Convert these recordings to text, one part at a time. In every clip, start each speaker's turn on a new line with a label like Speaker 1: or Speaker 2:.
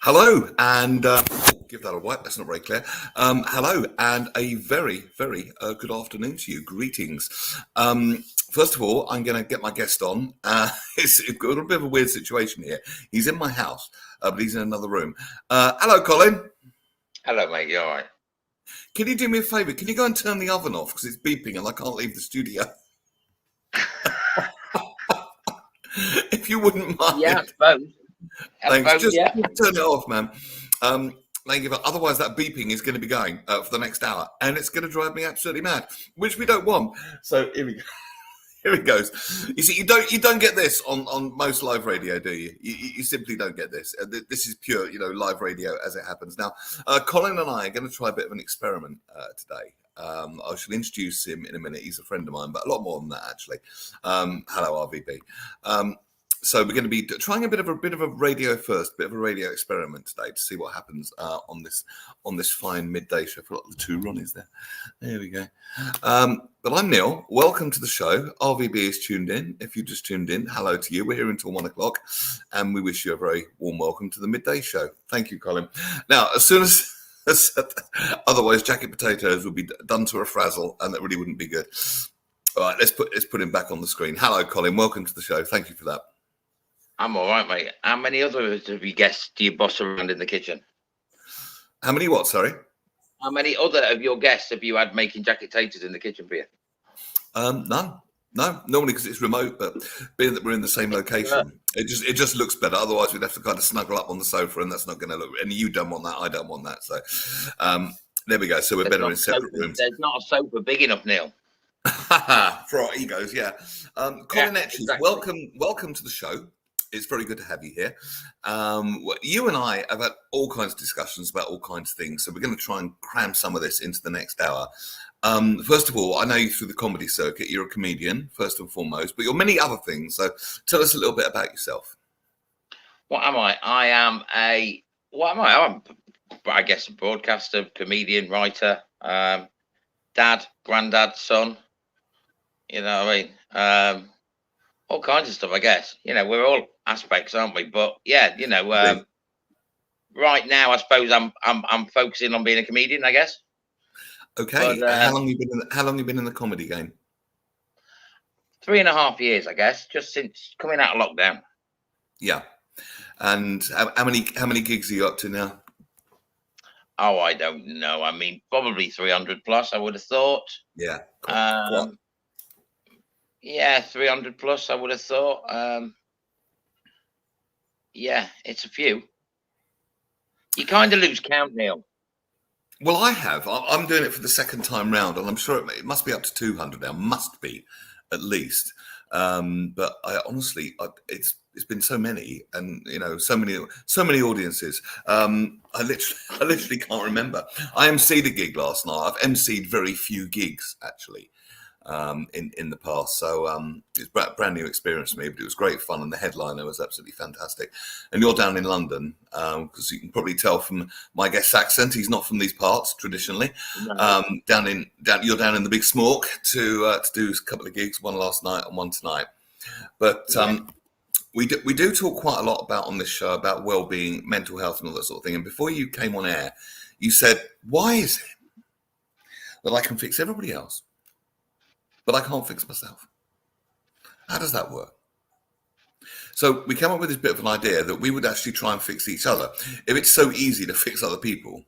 Speaker 1: Hello, and give that a wipe. That's not very clear. Hello, and a very, very good afternoon to you. Greetings. First of all, I'm going to get my guest on. It's got a bit of a weird situation here. He's in my house, but he's in another room. Hello, Colin.
Speaker 2: Hello, mate. You all right?
Speaker 1: Can you do me a favour? Can you go and turn the oven off because it's beeping and I can't leave the studio? If you wouldn't mind.
Speaker 2: Yeah, I suppose.
Speaker 1: Thanks. Just
Speaker 2: Yeah.
Speaker 1: turn it off, man. Thank you. Otherwise, that beeping is going to be going for the next hour, and it's going to drive me absolutely mad, which we don't want. So here we go. Here it goes. You see, you don't get this on most live radio, do you? You simply don't get this. This is pure, live radio as it happens. Now, Colin and I are going to try a bit of an experiment today. I shall introduce him in a minute. He's a friend of mine, but a lot more than that, actually. Hello, RVB. So we're going to be trying a bit of a radio first, a bit of a radio experiment today to see what happens on this fine midday show. I forgot the two Ronnies there. There we go. But I'm Neil. Welcome to the show. RVB is tuned in. If you just tuned in, hello to you. We're here until 1 o'clock, and we wish you a very warm welcome to the midday show. Thank you, Colin. Now, as soon as otherwise, jacket potatoes would be done to a frazzle, and that really wouldn't be good. All right, let's put him back on the screen. Hello, Colin. Welcome to the show. Thank you for that.
Speaker 2: I'm all right, mate. How many other of you guests do you boss around in the kitchen?
Speaker 1: How many what, sorry?
Speaker 2: How many other of your guests have you had making jacket taters in the kitchen for you?
Speaker 1: None. No, normally because it's remote, but being that we're in the same location, it just looks better. Otherwise, we'd have to kind of snuggle up on the sofa, and that's not going to look. And you don't want that. I don't want that. So there we go. So we're better in separate rooms.
Speaker 2: There's not a sofa big enough, Neil.
Speaker 1: For our egos, yeah. Colin Etches,
Speaker 2: exactly.
Speaker 1: welcome to the show. It's very good to have you here. You and I have had all kinds of discussions about all kinds of things, so we're going to try and cram some of this into the next hour. First of all, I know you through the comedy circuit. You're a comedian, first and foremost, but you're many other things. So tell us a little bit about yourself.
Speaker 2: What am I? I'm, I guess, a broadcaster, comedian, writer, dad, granddad, son. You know what I mean? All kinds of stuff, I guess. We're all aspects, aren't we? But yeah, right now, I suppose I'm focusing on being a comedian, I guess.
Speaker 1: Okay. But, how long you been in the comedy game?
Speaker 2: 3.5 years, I guess, just since coming out of lockdown.
Speaker 1: Yeah. And how many gigs are you up to now?
Speaker 2: Oh, I don't know. I mean, probably 300 plus, I would have thought.
Speaker 1: Yeah.
Speaker 2: Cool. Yeah, 300 plus, I would have thought. Yeah, it's a few. You kind of lose count, Neil.
Speaker 1: Well, I have. I'm doing it for the second time round, and I'm sure it must be up to 200 now. Must be, at least. But I honestly, it's been so many, and so many audiences. I literally can't remember. I emceed a gig last night. I've emceed very few gigs actually. In the past, so it's a brand new experience for me, but it was great fun, and the headliner was absolutely fantastic. And you're down in London, because you can probably tell from my guest's accent, he's not from these parts traditionally.
Speaker 2: No.
Speaker 1: You're down in the Big Smork to do a couple of gigs, one last night and one tonight. But we do talk quite a lot about on this show about well-being, mental health, and all that sort of thing. And before you came on air, you said, "Why is it that I can fix everybody else, but I can't fix myself? How does that work?" So we came up with this bit of an idea that we would actually try and fix each other. If it's so easy to fix other people,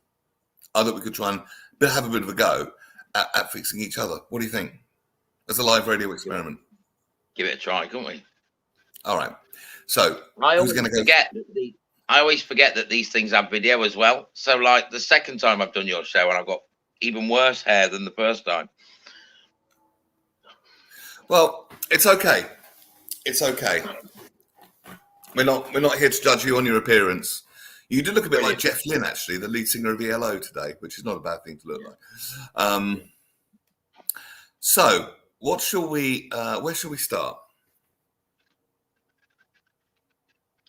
Speaker 1: I thought we could try and have a bit of a go at fixing each other. What do you think? As a live radio experiment.
Speaker 2: Give it a try, couldn't we?
Speaker 1: All right. So
Speaker 2: who's going to go? I always forget that these things have video as well. So like the second time I've done your show, and I've got even worse hair than the first time.
Speaker 1: Well, it's okay. It's okay. We're not here to judge you on your appearance. You do look a bit like Jeff Lynne, actually, the lead singer of ELO today, which is not a bad thing to look like. So, where shall we start?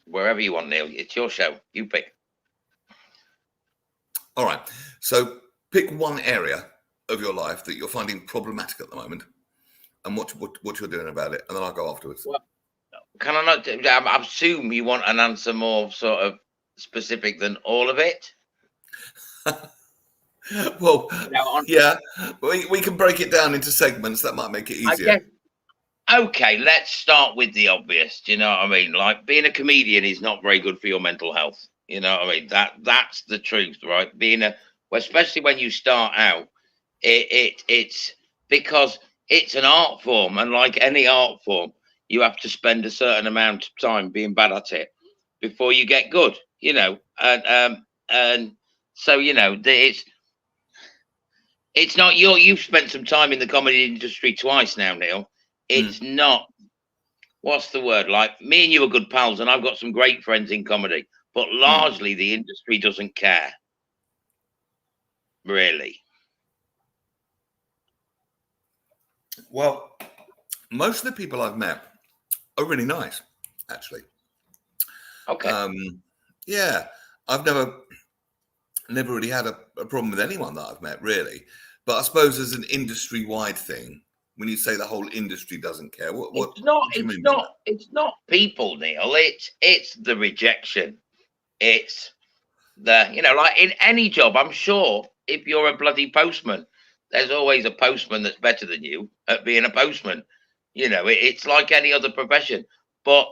Speaker 2: Wherever you want, Neil. It's your show. You pick.
Speaker 1: All right. So, pick one area of your life that you're finding problematic at the moment, and what you're doing about it, and then I'll go afterwards.
Speaker 2: Well, can I not? I assume you want an answer more sort of specific than all of it.
Speaker 1: Well,
Speaker 2: You know,
Speaker 1: yeah, we can break it down into segments. That might make it
Speaker 2: I
Speaker 1: easier.
Speaker 2: guess. Okay, let's start with the obvious. Do you know what I mean? Like, being a comedian is not very good for your mental health. You know what I mean? That's the truth, right? Well, especially when you start out, it's because it's an art form, and like any art form, you have to spend a certain amount of time being bad at it before you get good. You know, and so it's not you've spent some time in the comedy industry twice now, Neil. It's not, what's the word? Like, me and you are good pals, and I've got some great friends in comedy, but largely the industry doesn't care. Really.
Speaker 1: Well, most of the people I've met are really nice, actually.
Speaker 2: Okay.
Speaker 1: Yeah, I've never really had a problem with anyone that I've met, really. But I suppose as an industry-wide thing, when you say the whole industry doesn't care, what do you mean by that?
Speaker 2: It's not people, Neil. It's the rejection. It's like in any job, I'm sure if you're a bloody postman, there's always a postman that's better than you at being a postman. It's like any other profession. But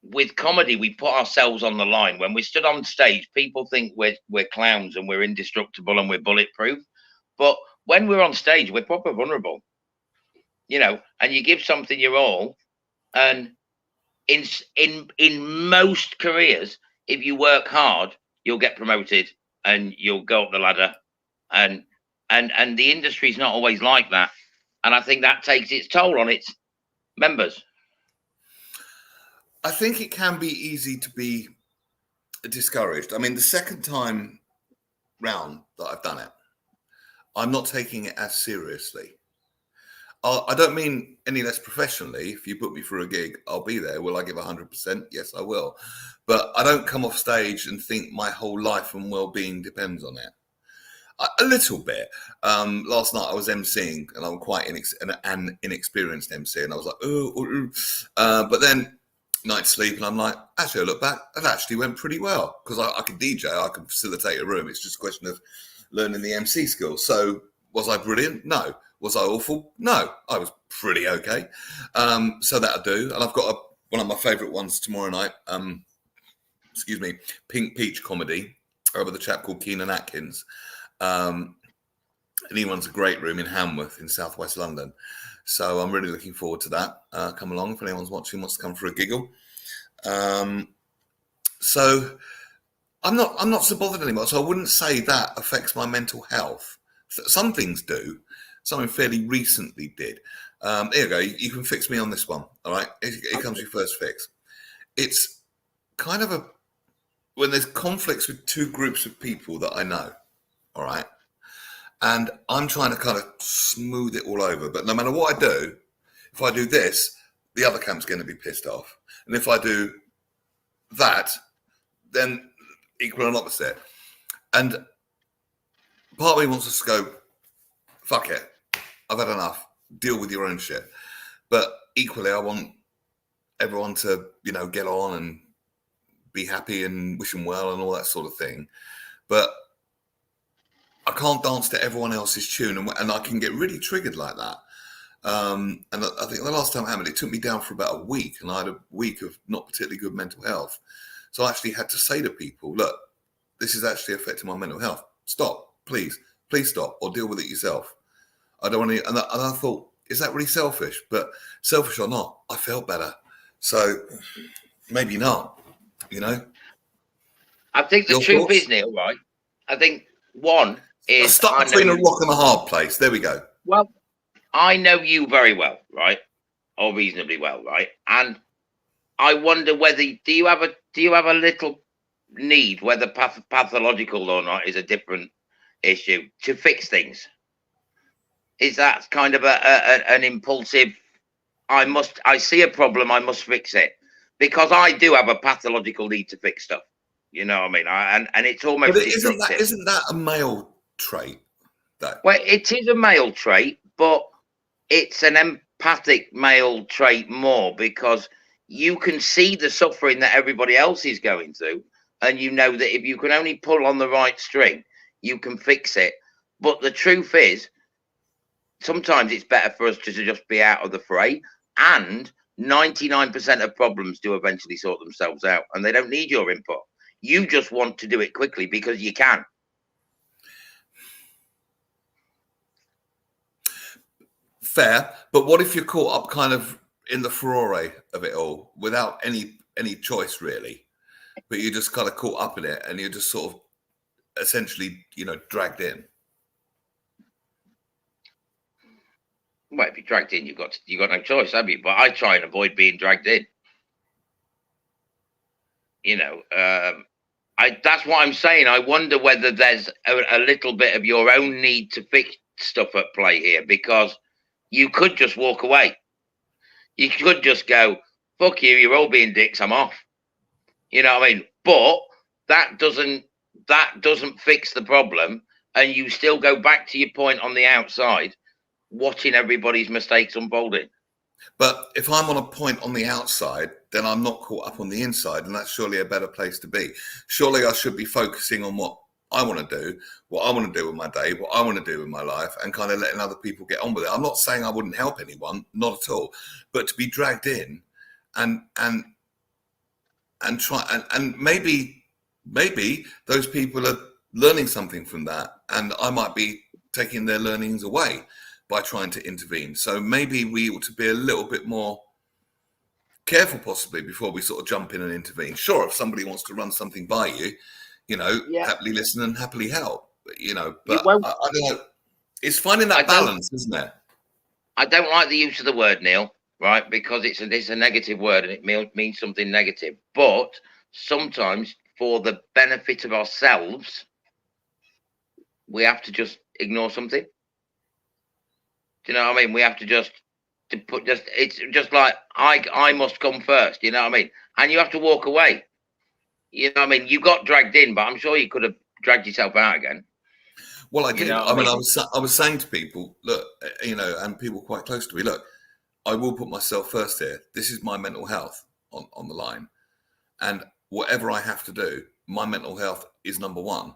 Speaker 2: with comedy, we put ourselves on the line. When we stood on stage, people think we're clowns and we're indestructible and we're bulletproof. But when we're on stage, we're proper vulnerable. And you give something your all. And in most careers, if you work hard, you'll get promoted and you'll go up the ladder. And the industry's not always like that. And I think that takes its toll on its members.
Speaker 1: I think it can be easy to be discouraged. I mean, the second time round that I've done it, I'm not taking it as seriously. I don't mean any less professionally. If you put me for a gig, I'll be there. Will I give 100%? Yes, I will. But I don't come off stage and think my whole life and well-being depends on it. A little bit. Last night I was emceeing, and I'm quite an inexperienced MC, and I was like, but then night's sleep, and I'm like, actually, I look back, that actually went pretty well, because I can DJ, I can facilitate a room. It's just a question of learning the MC skills. So was I brilliant? No. Was I awful? No. I was pretty okay. So that'll do. And I've got one of my favourite ones tomorrow night. Pink Peach comedy with a chap called Keenan Atkins. And he runs a great room in Hamworth in southwest London. So I'm really looking forward to that. Come along if anyone's watching, wants to come for a giggle. So I'm not so bothered anymore. So I wouldn't say that affects my mental health. Some things do. Something fairly recently did. Here you go. You can fix me on this one. All right. Here comes your first fix. It's kind of when there's conflicts with two groups of people that I know. All right. And I'm trying to kind of smooth it all over. But no matter what I do, if I do this, the other camp's going to be pissed off. And if I do that, then equal and opposite. And part of me wants us to go, fuck it. I've had enough. Deal with your own shit. But equally, I want everyone to, get on and be happy and wish them well and all that sort of thing. But I can't dance to everyone else's tune, and I can get really triggered like that. And I think the last time it happened, it took me down for about a week, and I had a week of not particularly good mental health. So I actually had to say to people, look, this is actually affecting my mental health. Stop, please stop, or deal with it yourself. I don't want to. And I thought, is that really selfish? But selfish or not, I felt better. So maybe not,
Speaker 2: I think the truth is, Neil, right? I think one is
Speaker 1: stuck between a rock and a hard place. There we go.
Speaker 2: Well, I know you very well, right? Or reasonably well, right? And I wonder whether do you have a little need, whether pathological or not is a different issue, to fix things? Is that kind of an impulsive? I see a problem, I must fix it, because I do have a pathological need to fix stuff. You know what I mean? And it's almost destructive.
Speaker 1: Isn't that a male trait?
Speaker 2: Well, it is a male trait, but it's an empathic male trait more, because you can see the suffering that everybody else is going through, and you know that if you can only pull on the right string, you can fix it. But the truth is, sometimes it's better for us to just be out of the fray, and 99% of problems do eventually sort themselves out, and they don't need your input. You just want to do it quickly because you can.
Speaker 1: Fair, but what if you're caught up kind of in the furore of it all without any choice really, but you're just kind of caught up in it and you're just sort of essentially, dragged in?
Speaker 2: Well, if you're dragged in, you've got no choice, have you? But I try and avoid being dragged in. That's what I'm saying. I wonder whether there's a little bit of your own need to fix stuff at play here, because you could just walk away. You could just go, fuck you, you're all being dicks, I'm off. You know what I mean? But that doesn't fix the problem, and you still go back to your point on the outside, watching everybody's mistakes unfolding.
Speaker 1: But if I'm on a point on the outside, then I'm not caught up on the inside, and that's surely a better place to be. Surely I should be focusing on what I want to do, what I want to do with my day, what I want to do with my life, and kind of letting other people get on with it. I'm not saying I wouldn't help anyone, not at all, but to be dragged in and try and maybe those people are learning something from that, and I might be taking their learnings away by trying to intervene. So maybe we ought to be a little bit more careful possibly before we sort of jump in and intervene. Sure, if somebody wants to run something by you, happily listen and happily help, but I don't know. It's finding that balance, isn't it?
Speaker 2: I don't like the use of the word, Neil, right? Because it's a negative word and it means something negative. But sometimes for the benefit of ourselves, we have to just ignore something. Do you know what I mean? We have to it's just like I must come first, you know what I mean? And you have to walk away. You know what I mean? You got dragged in, but I'm sure you could have dragged yourself out again.
Speaker 1: Well, I did. I was saying to people, look, and people quite close to me, look, I will put myself first here. This is my mental health on the line. And whatever I have to do, my mental health is number one.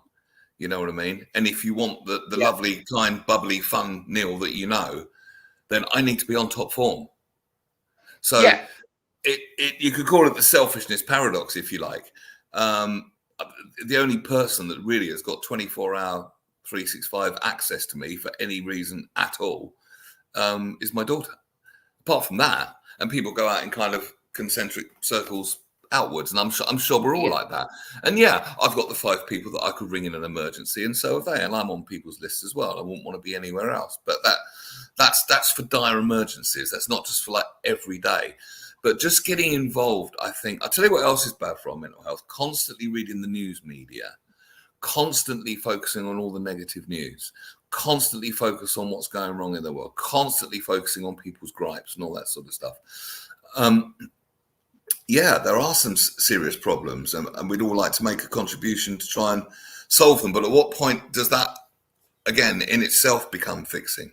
Speaker 1: You know what I mean? And if you want the lovely, kind, bubbly, fun Neil that then I need to be on top form. So you could call it the selfishness paradox, if you like. The only person that really has got 24-hour, 365 access to me for any reason at all is my daughter. Apart from that, and people go out in kind of concentric circles outwards, and I'm sure we're all like that. And I've got the 5 people that I could ring in an emergency, and so have they, and I'm on people's lists as well. I wouldn't want to be anywhere else, but that's for dire emergencies. That's not just for like every day, but just getting involved. I think I'll tell you what else is bad for our mental health: constantly reading the news media, constantly focusing on all the negative news, constantly focus on what's going wrong in the world, constantly focusing on people's gripes and all that sort of stuff. There are some serious problems, and we'd all like to make a contribution to try and solve them. But at what point does that, again, in itself become fixing?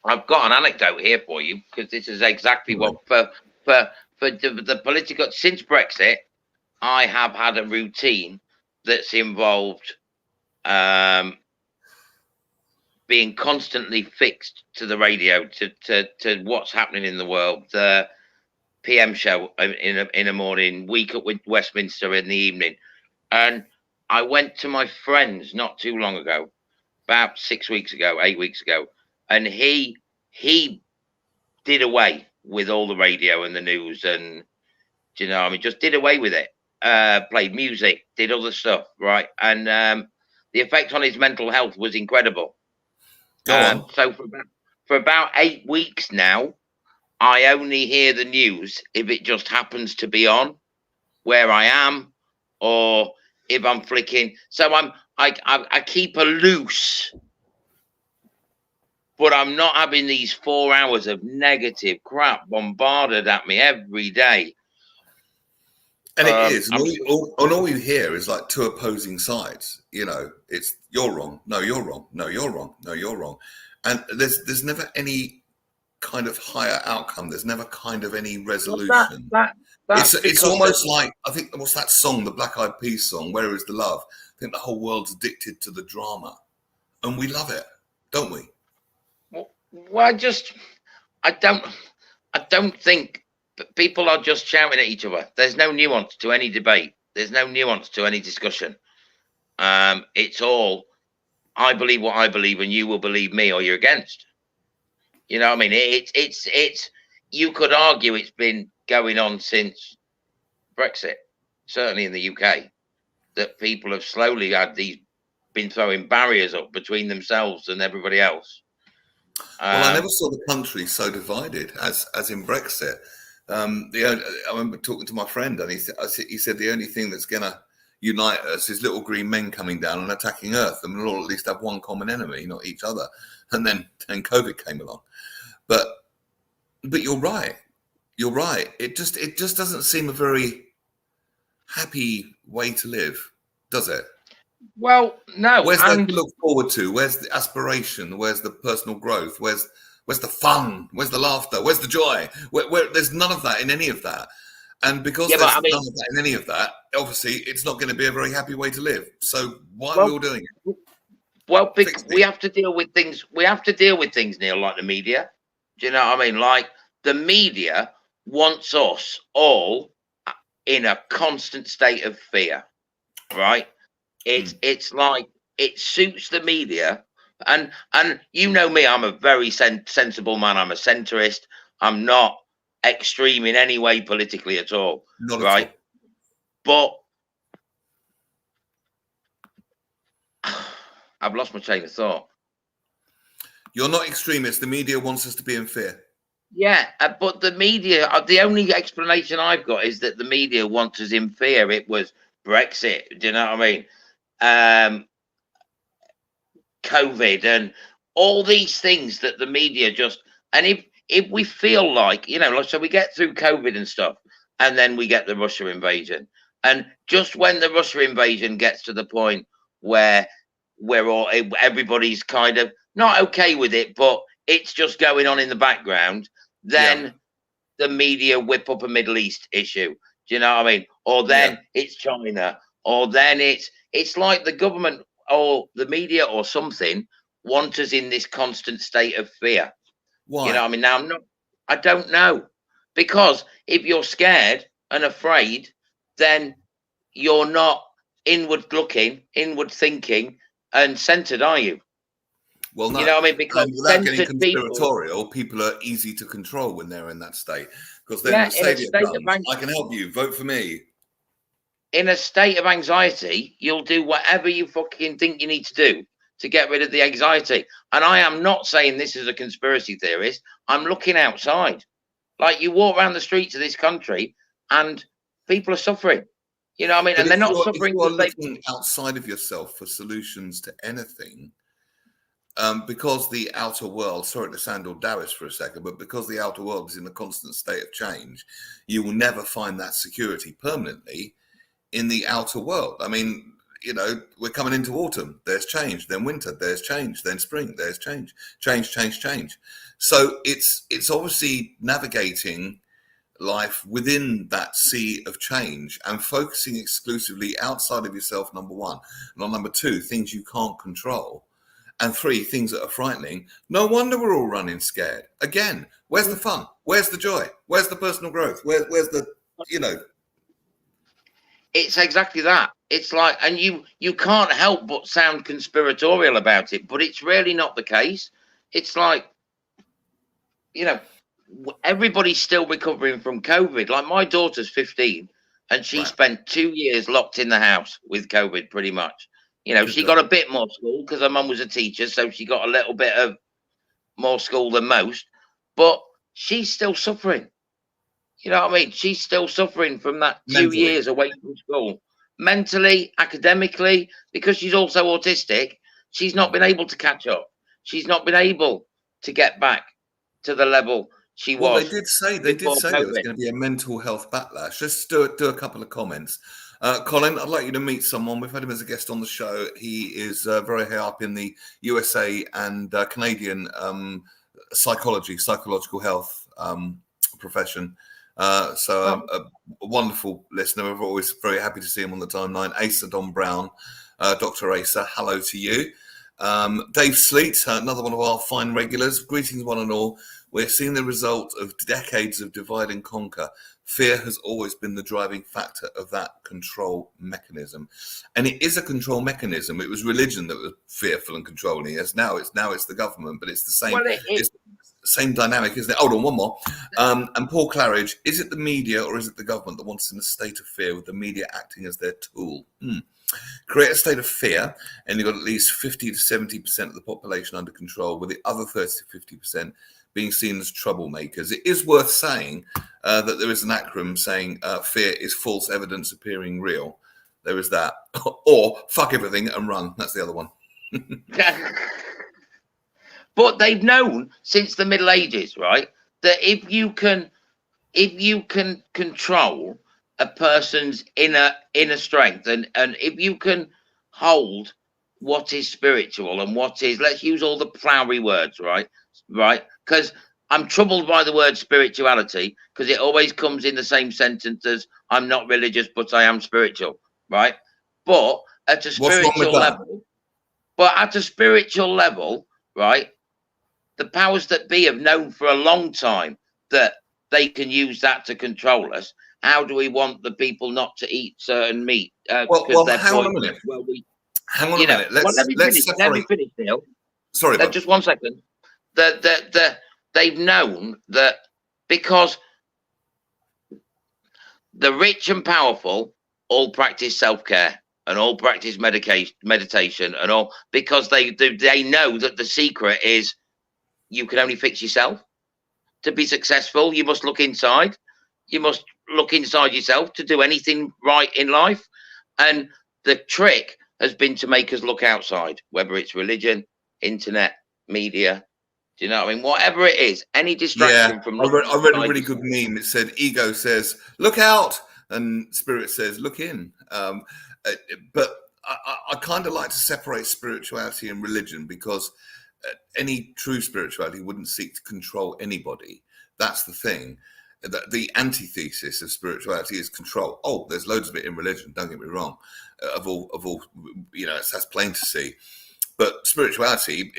Speaker 2: I've got an anecdote here for you, because this is exactly what for the political. Since Brexit, I have had a routine that's involved being constantly fixed to the radio, to what's happening in the world. The PM show in the morning, Week Up with Westminster in the evening. And I went to my friend's not too long ago, about 8 weeks ago, and he did away with all the radio and the news, and just did away with it. Played music, did other stuff, right? And the effect on his mental health was incredible. So for about 8 weeks now, I only hear the news if it just happens to be on where I am, or if I'm flicking. So I keep a loose, but I'm not having these 4 hours of negative crap bombarded at me every day.
Speaker 1: And it is. And all you hear is like 2 opposing sides. It's you're wrong. No, you're wrong. No, you're wrong. No, you're wrong. And there's never any kind of higher outcome. There's never kind of any
Speaker 2: Well,
Speaker 1: resolution.
Speaker 2: that's
Speaker 1: It's
Speaker 2: because
Speaker 1: almost like, I think, what's that song, the Black Eyed Peas song, Where Is the Love? I think the whole world's addicted to the drama, and we love it, don't we?
Speaker 2: well, I don't think people are just shouting at each other. There's no nuance to any debate. There's no nuance to any discussion. It's all, I believe what I believe, and you will believe me, or you're against. You know what I mean? It's. You could argue it's been going on since Brexit, certainly in the UK, that people have slowly been throwing barriers up between themselves and everybody else.
Speaker 1: Well, I never saw the country so divided as in Brexit. I remember talking to my friend, and he said the only thing that's going to unite us is little green men coming down and attacking Earth, and we'll all at least have one common enemy, not each other. And then COVID came along, but you're right. You're right. It just doesn't seem a very happy way to live, does it?
Speaker 2: Well, no.
Speaker 1: Where's that to look forward to? Where's the aspiration? Where's the personal growth? Where's the fun? Where's the laughter? Where's the joy? Where there's none of that in any of that. And because there's none of that in any of that, obviously it's not going to be a very happy way to live. So why are we all doing it?
Speaker 2: Well, we have to deal with things. We have to deal with things, Neil, like the media. Do you know what I mean? Like the media wants us all in a constant state of fear, right? It's like it suits the media, and you know me, I'm a very sensible man. I'm a centrist. I'm not extreme in any way politically at all,
Speaker 1: not
Speaker 2: right?
Speaker 1: At all.
Speaker 2: But I've lost my chain of thought.
Speaker 1: You're not extremist. The media wants us to be in fear.
Speaker 2: Yeah, but the media, the only explanation I've got is that the media wants us in fear. It was Brexit. Do you know what I mean? COVID and all these things that the media just, and if we feel like, you know, like, so we get through COVID and stuff, and then we get the Russia invasion, and just when the Russia invasion gets to the point where everybody's kind of not okay with it, but it's just going on in the background, then the media whip up a Middle East issue. Do you know what I mean? Or then it's China, or then it's like the government or the media or something want us in this constant state of fear.
Speaker 1: Why?
Speaker 2: You know what I mean? Now I don't know. Because if you're scared and afraid, then you're not inward looking, inward thinking and centered, are you?
Speaker 1: Well, no.
Speaker 2: You know what I mean? Because
Speaker 1: without getting conspiratorial, people are easy to control when they're in that state. Because then the savior comes, I can help you, vote for me.
Speaker 2: In a state of anxiety, you'll do whatever you fucking think you need to do to get rid of the anxiety. And I am not saying this is a conspiracy theorist. I'm looking outside. Like, you walk around the streets of this country and people are suffering. You know what I mean? And they're not suffering.
Speaker 1: If you are looking outside of yourself for solutions to anything, because the outer world, sorry to sound all Darris for a second, but because the outer world is in a constant state of change, you will never find that security permanently in the outer world. I mean, you know, we're coming into autumn, there's change, then winter, there's change, then spring, there's change. So it's obviously navigating life within that sea of change and focusing exclusively outside of yourself, number one. And on number two, things you can't control. And three, things that are frightening. No wonder we're all running scared. Again, where's the fun? Where's the joy? Where's the personal growth? Where's the, you know?
Speaker 2: It's exactly that. It's like, and you can't help but sound conspiratorial about it, but it's really not the case. It's like, you know, everybody's still recovering from COVID. Like, my daughter's 15 and she spent 2 years locked in the house with COVID pretty much. You know, she got a bit more school because her mum was a teacher, so she got a little bit of more school than most, but she's still suffering. You know what I mean? She's still suffering from that 2 years away from school. Mentally, academically, because she's also autistic, she's not been able to catch up. She's not been able to get back to the level she was.
Speaker 1: Well, they did say there was going to be a mental health backlash. Just do a couple of comments. Colin, I'd like you to meet someone. We've had him as a guest on the show. He is very high up in the USA and Canadian psychological health profession. So a wonderful listener. We're always very happy to see him on the timeline. Asa Don Brown, Dr. Asa, hello to you. Dave Sleet, another one of our fine regulars. Greetings, one and all. We're seeing the result of decades of divide and conquer. Fear has always been the driving factor of that control mechanism, and it is a control mechanism. It was religion that was fearful and controlling us. Now it's the government, but it's the same. It's the same dynamic, isn't it? Hold on, one more. And Paul Claridge, is it the media or is it the government that wants us in a state of fear, with the media acting as their tool? Create a state of fear, and you've got at least 50 to 70% of the population under control, with the other 30 to 50% being seen as troublemakers. It is worth saying that there is an acronym saying fear is false evidence appearing real. There is that. Or fuck everything and run. That's the other one.
Speaker 2: But they've known since the Middle Ages, right, that if you can control a person's inner strength, and if you can hold what is spiritual and what is, let's use all the flowery words, right, because I'm troubled by the word spirituality, because it always comes in the same sentence as I'm not religious but I am spiritual, right? But at a spiritual level, right, the powers that be have known for a long time that they can use that to control us. How do we want the people not to eat certain meat?
Speaker 1: Well, hang on a minute. Hang on a minute.
Speaker 2: Let me finish, Neil.
Speaker 1: Sorry,
Speaker 2: just 1 second. They've known that because the rich and powerful all practice self-care and all practice meditation and all, because they know that the secret is you can only fix yourself. To be successful, you must look inside. You must look inside yourself to do anything right in life. And the trick has been to make us look outside, whether it's religion, internet, media. Do you know what I mean? Whatever it is, any distraction from.
Speaker 1: I read a really good meme. It said, ego says, look out, and spirit says, look in. But I kind of like to separate spirituality and religion, because any true spirituality wouldn't seek to control anybody. That's the thing. The antithesis of spirituality is control. Oh, there's loads of it in religion, don't get me wrong. Of all, you know, that's plain to see. But spirituality,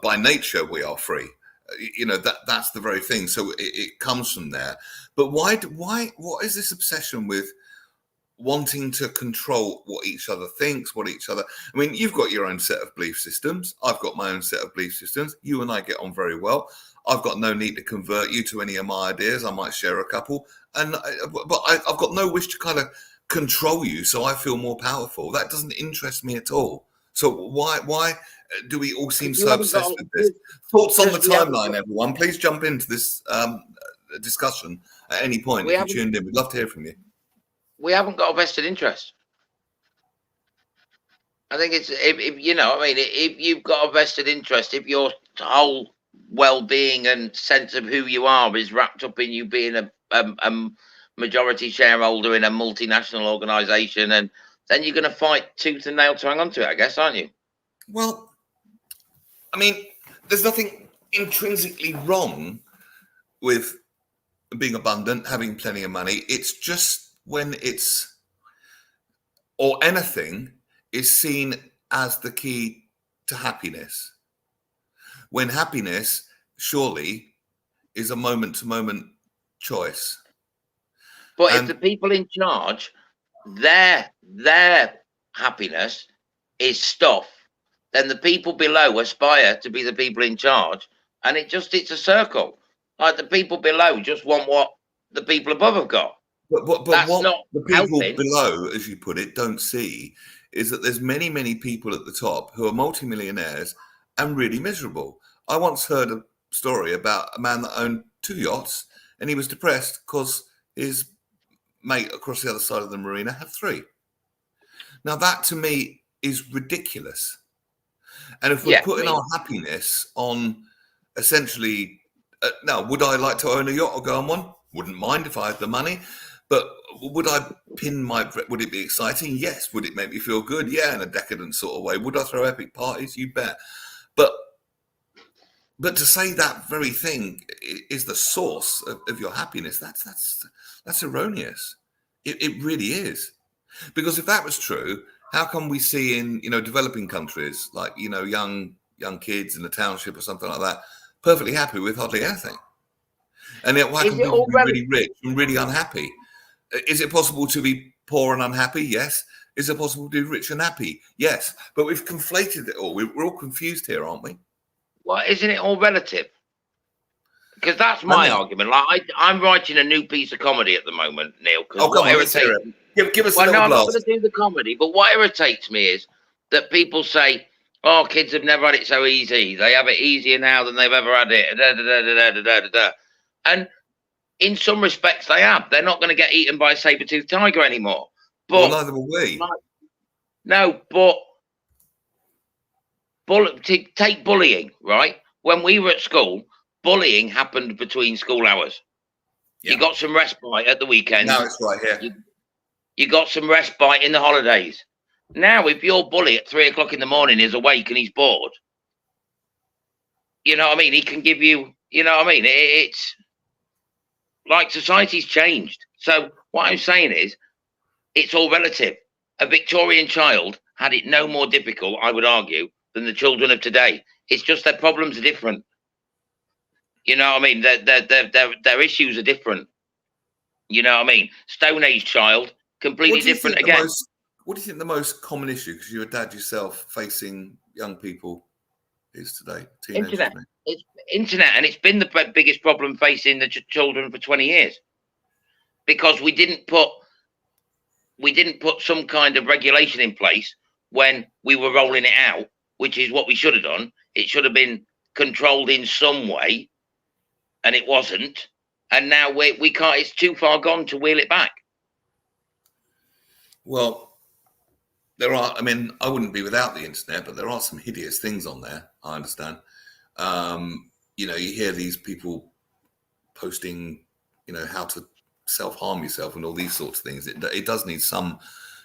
Speaker 1: by nature, we are free. You know, that's the very thing. So it comes from there. But why? What is this obsession with wanting to control what each other thinks, what each other? I mean, you've got your own set of belief systems. I've got my own set of belief systems. You and I get on very well. I've got no need to convert you to any of my ideas. I might share a couple, but I've got no wish to kind of control you, so I feel more powerful. That doesn't interest me at all. So why do we all seem so obsessed with this? Thoughts on the timeline, everyone. Please jump into this discussion at any point if you tuned in. We'd love to hear from you.
Speaker 2: We haven't got a vested interest. I think it's, if you know, I mean, if you've got a vested interest, if your whole well-being and sense of who you are is wrapped up in you being a majority shareholder in a multinational organization, and then you're going to fight tooth and nail to hang on to it, I guess, aren't you?
Speaker 1: Well, I mean, there's nothing intrinsically wrong with being abundant, having plenty of money. It's just when it's, or anything is seen as the key to happiness. When happiness surely is a moment-to-moment choice.
Speaker 2: But if the people in charge, their happiness is stuff, then the people below aspire to be the people in charge, and it's a circle. Like, the people below just want what the people above have got.
Speaker 1: But that's what not the people helping. Below, as you put it, don't see is that there's many, many people at the top who are multimillionaires and really miserable. I once heard a story about a man that owned 2 yachts, and he was depressed because his mate across the other side of the marina had 3. Now, that to me is ridiculous. And if we're putting our happiness on essentially, now, would I like to own a yacht or go on one? Wouldn't mind if I had the money. But would I would it be exciting? Yes. Would it make me feel good? Yeah, in a decadent sort of way. Would I throw epic parties? You bet. But But to say that very thing is the source of your happiness, that's erroneous. It really is. Because if that was true, how come we see in developing countries like young kids in the township or something like that perfectly happy with hardly anything, and yet why
Speaker 2: Is
Speaker 1: can
Speaker 2: it
Speaker 1: people
Speaker 2: all
Speaker 1: be
Speaker 2: relative?
Speaker 1: really rich and really unhappy? Is it possible to be poor and unhappy? Yes. Is it possible to be rich and happy? Yes. But we've conflated it all. We're all confused here, aren't we?
Speaker 2: Well, isn't it all relative? Because that's
Speaker 1: I
Speaker 2: my
Speaker 1: know.
Speaker 2: argument. Like I'm writing a new piece of comedy at the moment, Neil. Because
Speaker 1: Oh, come
Speaker 2: what
Speaker 1: on, let's hear
Speaker 2: irritates
Speaker 1: it. Give us a
Speaker 2: well, no,
Speaker 1: little
Speaker 2: I'm not going
Speaker 1: blast.
Speaker 2: to do the comedy. But what irritates me is that people say, "Oh, kids have never had it so easy. They have it easier now than they've ever had it." Da, da, da, da, da, da, da, da. And in some respects, they have. They're not going to get eaten by a saber-toothed tiger anymore.
Speaker 1: Well,
Speaker 2: But
Speaker 1: neither will we.
Speaker 2: no, but take bullying, right? When we were at school, bullying happened between school hours.
Speaker 1: Yeah.
Speaker 2: You got some respite at the weekends.
Speaker 1: Now it's right here.
Speaker 2: You got some respite in the holidays. Now, if your bully at 3 o'clock in the morning is awake and he's bored, you know what I mean? He can give you, you know what I mean? It's like society's changed. So what I'm saying is, it's all relative. A Victorian child had it no more difficult, I would argue, than the children of today. It's just their problems are different. You know what I mean? Their issues are different. You know what I mean? Stone Age child, completely different again.
Speaker 1: What do you think the most common issue, because you're a dad yourself, facing young people is today? Teenagers,
Speaker 2: Internet.
Speaker 1: maybe?
Speaker 2: It's internet, and it's been the biggest problem facing the children for 20 years because we didn't put some kind of regulation in place when we were rolling it out, which is what we should have done. It should have been controlled in some way, and it wasn't. And now we can't. It's too far gone to wheel it back.
Speaker 1: Well, there are. I mean, I wouldn't be without the internet, but there are some hideous things on there. I understand. You hear these people posting, how to self-harm yourself and all these sorts of things. It does need some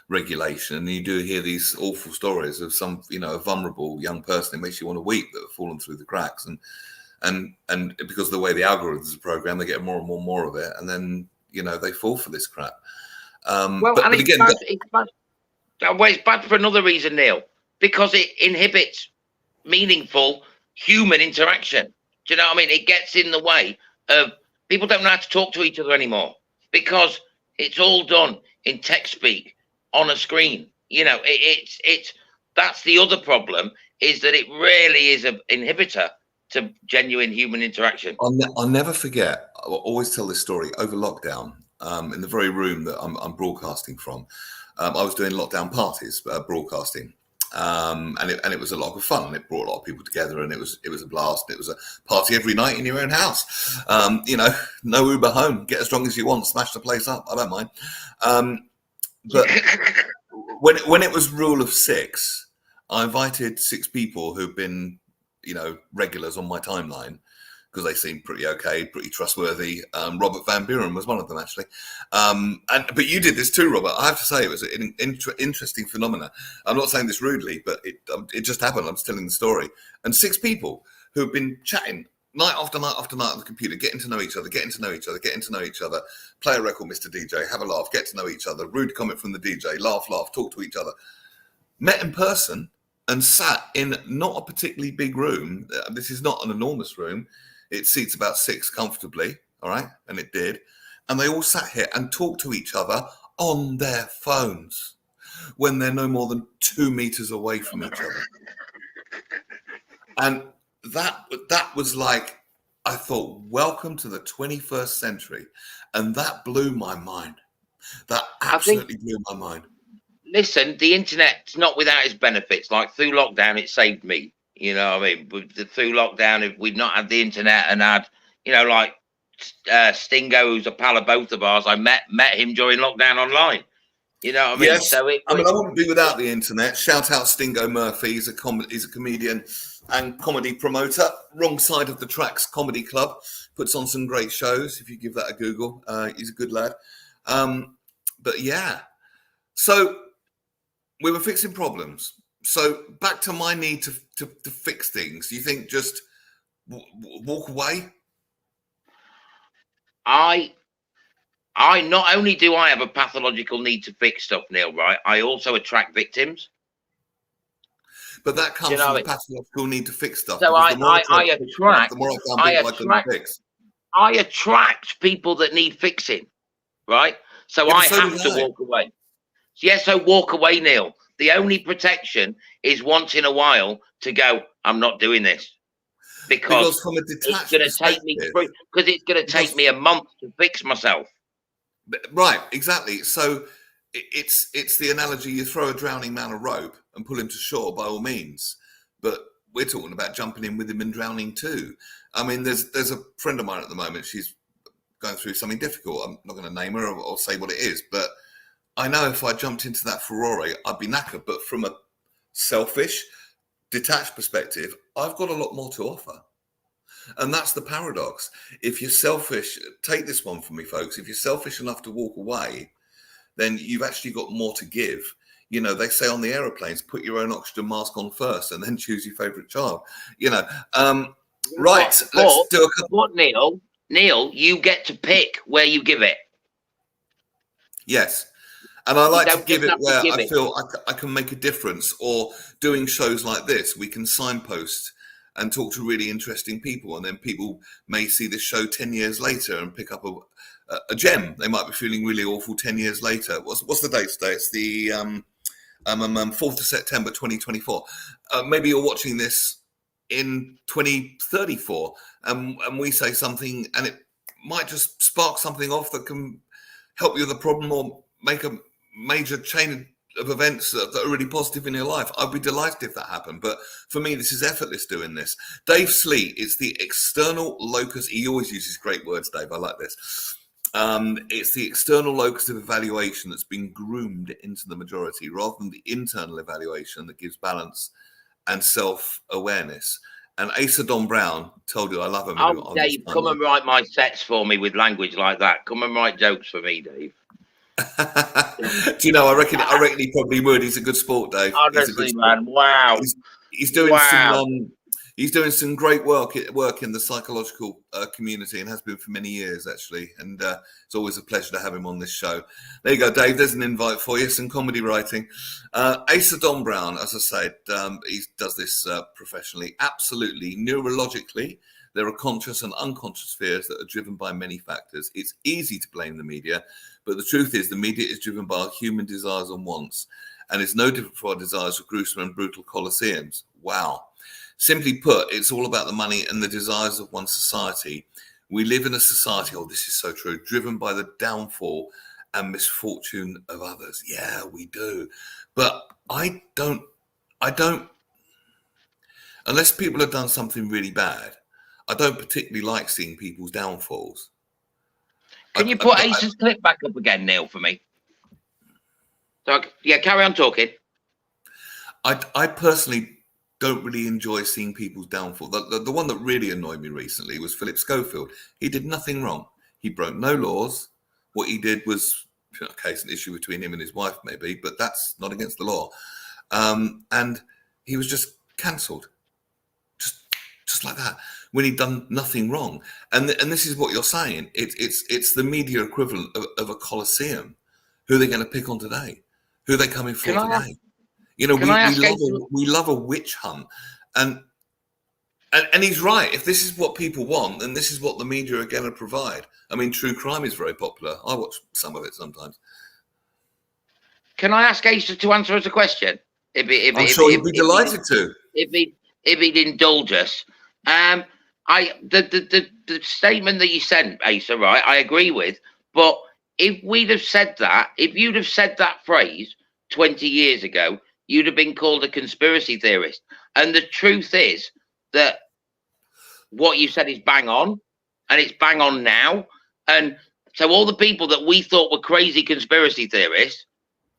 Speaker 1: regulation, and you do hear these awful stories of some, a vulnerable young person. It makes you want to weep that have fallen through the cracks, and because of the way the algorithms are programmed, they get more and more of it, and then they fall for this crap. But again,
Speaker 2: it's bad. Well, it's bad for another reason, Neil, because it inhibits meaningful human interaction. Do you know what I mean? It gets in the way of people don't know how to talk to each other anymore because it's all done in text speak on a screen. It's that's the other problem, is that it really is an inhibitor to genuine human interaction.
Speaker 1: I'll never forget. I'll always tell this story over lockdown. In the very room that I'm broadcasting from, I was doing lockdown parties, broadcasting, and it was a lot of fun. It brought a lot of people together, and it was a blast. It was a party every night in your own house. No Uber home. Get as strong as you want. Smash the place up. I don't mind. But when it was rule of 6, I invited 6 people who've been, regulars on my timeline, because they seemed pretty okay, pretty trustworthy. Robert Van Buren was one of them, actually. But you did this too, Robert. I have to say, it was an interesting phenomenon. I'm not saying this rudely, but it just happened. I'm just telling the story. And 6 people who've been chatting night after night after night on the computer, getting to know each other, play a record, Mr. DJ, have a laugh, get to know each other, rude comment from the DJ, laugh, talk to each other. Met in person and sat in not a particularly big room. This is not an enormous room. It seats about 6 comfortably, all right? And it did. And they all sat here and talked to each other on their phones when they're no more than 2 meters away from each other. And that was like, I thought, welcome to the 21st century. And that blew my mind. That absolutely blew my mind.
Speaker 2: Listen, the internet's not without its benefits. Like through lockdown, it saved me. You know what I mean? Through lockdown, if we'd not had the internet and had, like Stingo, who's a pal of both of ours, I met him during lockdown online. You know what I mean?
Speaker 1: Yes.
Speaker 2: So
Speaker 1: I wouldn't be without the internet. Shout out Stingo Murphy. He's a comedian and comedy promoter. Wrong Side of the Tracks Comedy Club. Puts on some great shows. If you give that a Google, he's a good lad. But yeah. So we were fixing problems. So back to my need to fix things. Do you think just walk away?
Speaker 2: I not only do I have a pathological need to fix stuff, Neil, right? I also attract victims.
Speaker 1: But that
Speaker 2: Do you
Speaker 1: comes
Speaker 2: know
Speaker 1: from the
Speaker 2: it?
Speaker 1: pathological need to fix stuff.
Speaker 2: So
Speaker 1: Because the more I try to fix stuff, the
Speaker 2: attract,
Speaker 1: more I found
Speaker 2: I
Speaker 1: people I couldn't
Speaker 2: attract,
Speaker 1: fix.
Speaker 2: I attract people that need fixing, right? So
Speaker 1: Yeah, but
Speaker 2: I
Speaker 1: so
Speaker 2: have
Speaker 1: did
Speaker 2: to
Speaker 1: I.
Speaker 2: walk away. Yes, so walk away, Neil. The only protection is once in a while to go, I'm not doing this. Because
Speaker 1: from a
Speaker 2: it's
Speaker 1: detached
Speaker 2: going to take me
Speaker 1: perspective,
Speaker 2: through, because it's going to take me a month to fix myself.
Speaker 1: right, exactly. So it's the analogy: you throw a drowning man a rope and pull him to shore by all means, but we're talking about jumping in with him and drowning too. I mean, there's a friend of mine at the moment. She's going through something difficult. I'm not going to name her or say what it is, but I know if I jumped into that Ferrari, I'd be knackered. But from a selfish, detached perspective, I've got a lot more to offer. And that's the paradox. If you're selfish, take this one from me, folks. If you're selfish enough to walk away, then you've actually got more to give. You know, they say on the aeroplanes, put your own oxygen mask on first and then choose your favorite child. You know, right. Let's do a couple.
Speaker 2: What, Neil, you get to pick where you give it.
Speaker 1: Yes. And I like to give it where
Speaker 2: give
Speaker 1: I
Speaker 2: it.
Speaker 1: feel I can make a difference, or doing shows like this, we can signpost and talk to really interesting people. And then people may see this show 10 years later and pick up a gem. They might be feeling really awful 10 years later. What's the date today? It's the 4th of September, 2024. Maybe you're watching this in 2034 and we say something and it might just spark something off that can help you with the problem or make a major chain of events that are really positive in your life. I'd be delighted if that happened. But for me, this is effortless doing this. Dave Sleet, it's the external locus. He always uses great words, Dave. I like this. It's the external locus of evaluation that's been groomed into the majority rather than the internal evaluation that gives balance and self-awareness. And Asa Don Brown told you I love him.
Speaker 2: Oh, Dave, come and write my sets for me with language like that. Come and write jokes for me, Dave.
Speaker 1: Do you know? I reckon he probably would. He's a good sport, Dave.
Speaker 2: Honestly, man, wow.
Speaker 1: He's doing some great work in the psychological community and has been for many years actually. And it's always a pleasure to have him on this show. There you go, Dave. There's an invite for you. Some comedy writing. Asa Don Brown, as I said, he does this professionally. Absolutely, neurologically. There are conscious and unconscious fears that are driven by many factors. It's easy to blame the media, but the truth is the media is driven by our human desires and wants, and it's no different for our desires for gruesome and brutal colosseums. Wow. Simply put, it's all about the money and the desires of one society. We live in a society, oh, this is so true, driven by the downfall and misfortune of others. Yeah, we do. But I don't, unless people have done something really bad, I don't particularly like seeing people's downfalls.
Speaker 2: Can you put Ace's clip back up again, Neil, for me? So, yeah, carry on talking.
Speaker 1: I personally don't really enjoy seeing people's downfall. The one that really annoyed me recently was Philip Schofield. He did nothing wrong. He broke no laws. What he did was, okay, it's an issue between him and his wife maybe, but that's not against the law. And he was just cancelled. Just like that, when he'd done nothing wrong. And this is what you're saying. It's the media equivalent of a coliseum. Who are they going to pick on today? Who are they coming for today? You know, we love a witch hunt. And he's right. If this is what people want, then this is what the media are going to provide. I mean, true crime is very popular. I watch some of it sometimes.
Speaker 2: Can I ask Asa to answer us a question?
Speaker 1: I'm sure he'd be delighted to.
Speaker 2: If he'd indulge us. The statement that you sent, Asa, right, I agree with. But if we'd have said that, if you'd have said that phrase 20 years ago, you'd have been called a conspiracy theorist. And the truth is that what you said is bang on, and it's bang on now. And so all the people that we thought were crazy conspiracy theorists,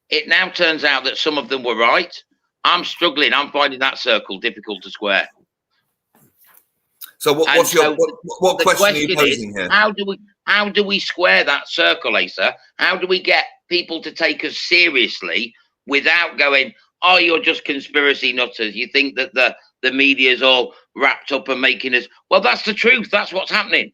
Speaker 2: it now turns out that some of them were right. I'm struggling. I'm finding that circle difficult to square.
Speaker 1: So what question are you posing here?
Speaker 2: How do we square that circle, Asa? How do we get people to take us seriously without going, oh, you're just conspiracy nutters. You think that the media is all wrapped up and making us, well, that's the truth. That's what's happening.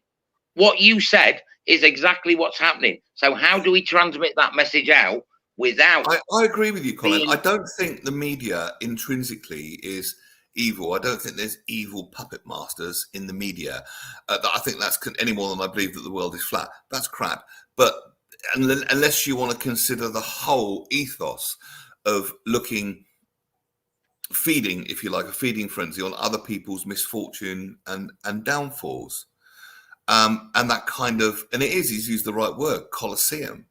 Speaker 2: What you said is exactly what's happening. So how do we transmit that message out without...
Speaker 1: I agree with you, Colin.
Speaker 2: being...
Speaker 1: I don't think the media intrinsically is evil. I don't think there's evil puppet masters in the media. I think that's any more than I believe that the world is flat. That's crap. But unless you want to consider the whole ethos of feeding, if you like, a feeding frenzy on other people's misfortune and downfalls. And that kind of, and he's used the right word, Colosseum.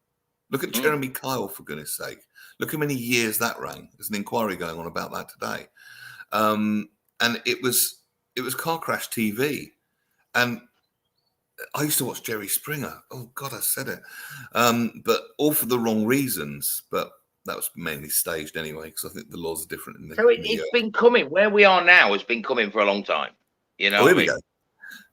Speaker 1: Look at Jeremy Kyle, for goodness sake. Look how many years that ran. There's an inquiry going on about that today. And it was car crash TV. And I used to watch Jerry Springer. Oh God, I said it. But all for the wrong reasons. But that was mainly staged anyway, because I think the laws are different.
Speaker 2: It's been coming. Where we are now has been coming for a long time. You know.
Speaker 1: Here we go.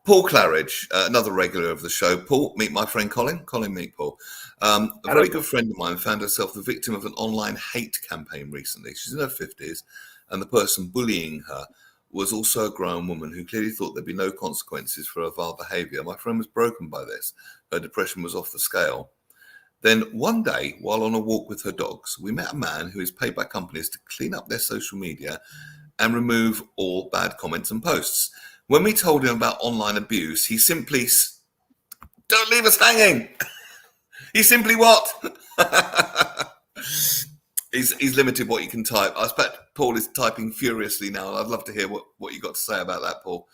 Speaker 1: Paul Claridge, another regular of the show. Paul, meet my friend Colin. Colin, meet Paul. A very good friend of mine found herself the victim of an online hate campaign recently. She's in her 50s, and the person bullying her was also a grown woman who clearly thought there'd be no consequences for her vile behaviour. My friend was broken by this. Her depression was off the scale. Then one day, while on a walk with her dogs, we met a man who is paid by companies to clean up their social media and remove all bad comments and posts. When we told him about online abuse, he simply, don't leave us hanging. He simply what? He's limited what he can type. I expect Paul is typing furiously now, and I'd love to hear what you got to say about that, Paul.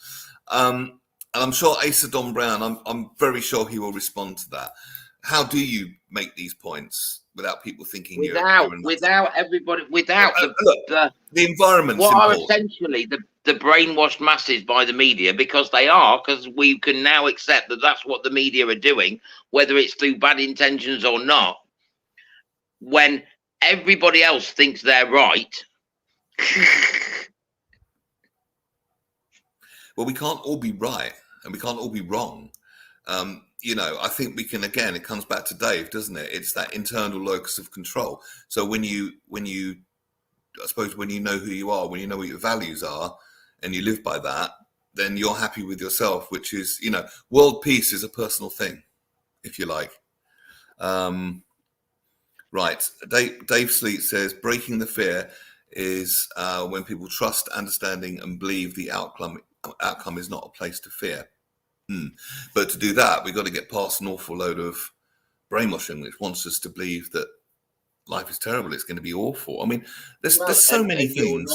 Speaker 1: And I'm sure Asa Don Brown, I'm very sure he will respond to that. How do you make these points without people thinking
Speaker 2: without everybody, without
Speaker 1: the environment?
Speaker 2: What are essentially the brainwashed masses by the media, because we can now accept that that's what the media are doing, whether it's through bad intentions or not. When everybody else thinks they're right.
Speaker 1: Well, we can't all be right and we can't all be wrong. I think we can, again, it comes back to Dave, doesn't it? It's that internal locus of control. So when you, I suppose, when you know who you are, when you know what your values are and you live by that, then you're happy with yourself, which is, world peace is a personal thing, if you like. Right. Dave Sleet says, breaking the fear is when people trust, understanding and believe the outcome is not a place to fear. But to do that, we've got to get past an awful load of brainwashing, which wants us to believe that life is terrible. It's going to be awful. I mean, there's so many things.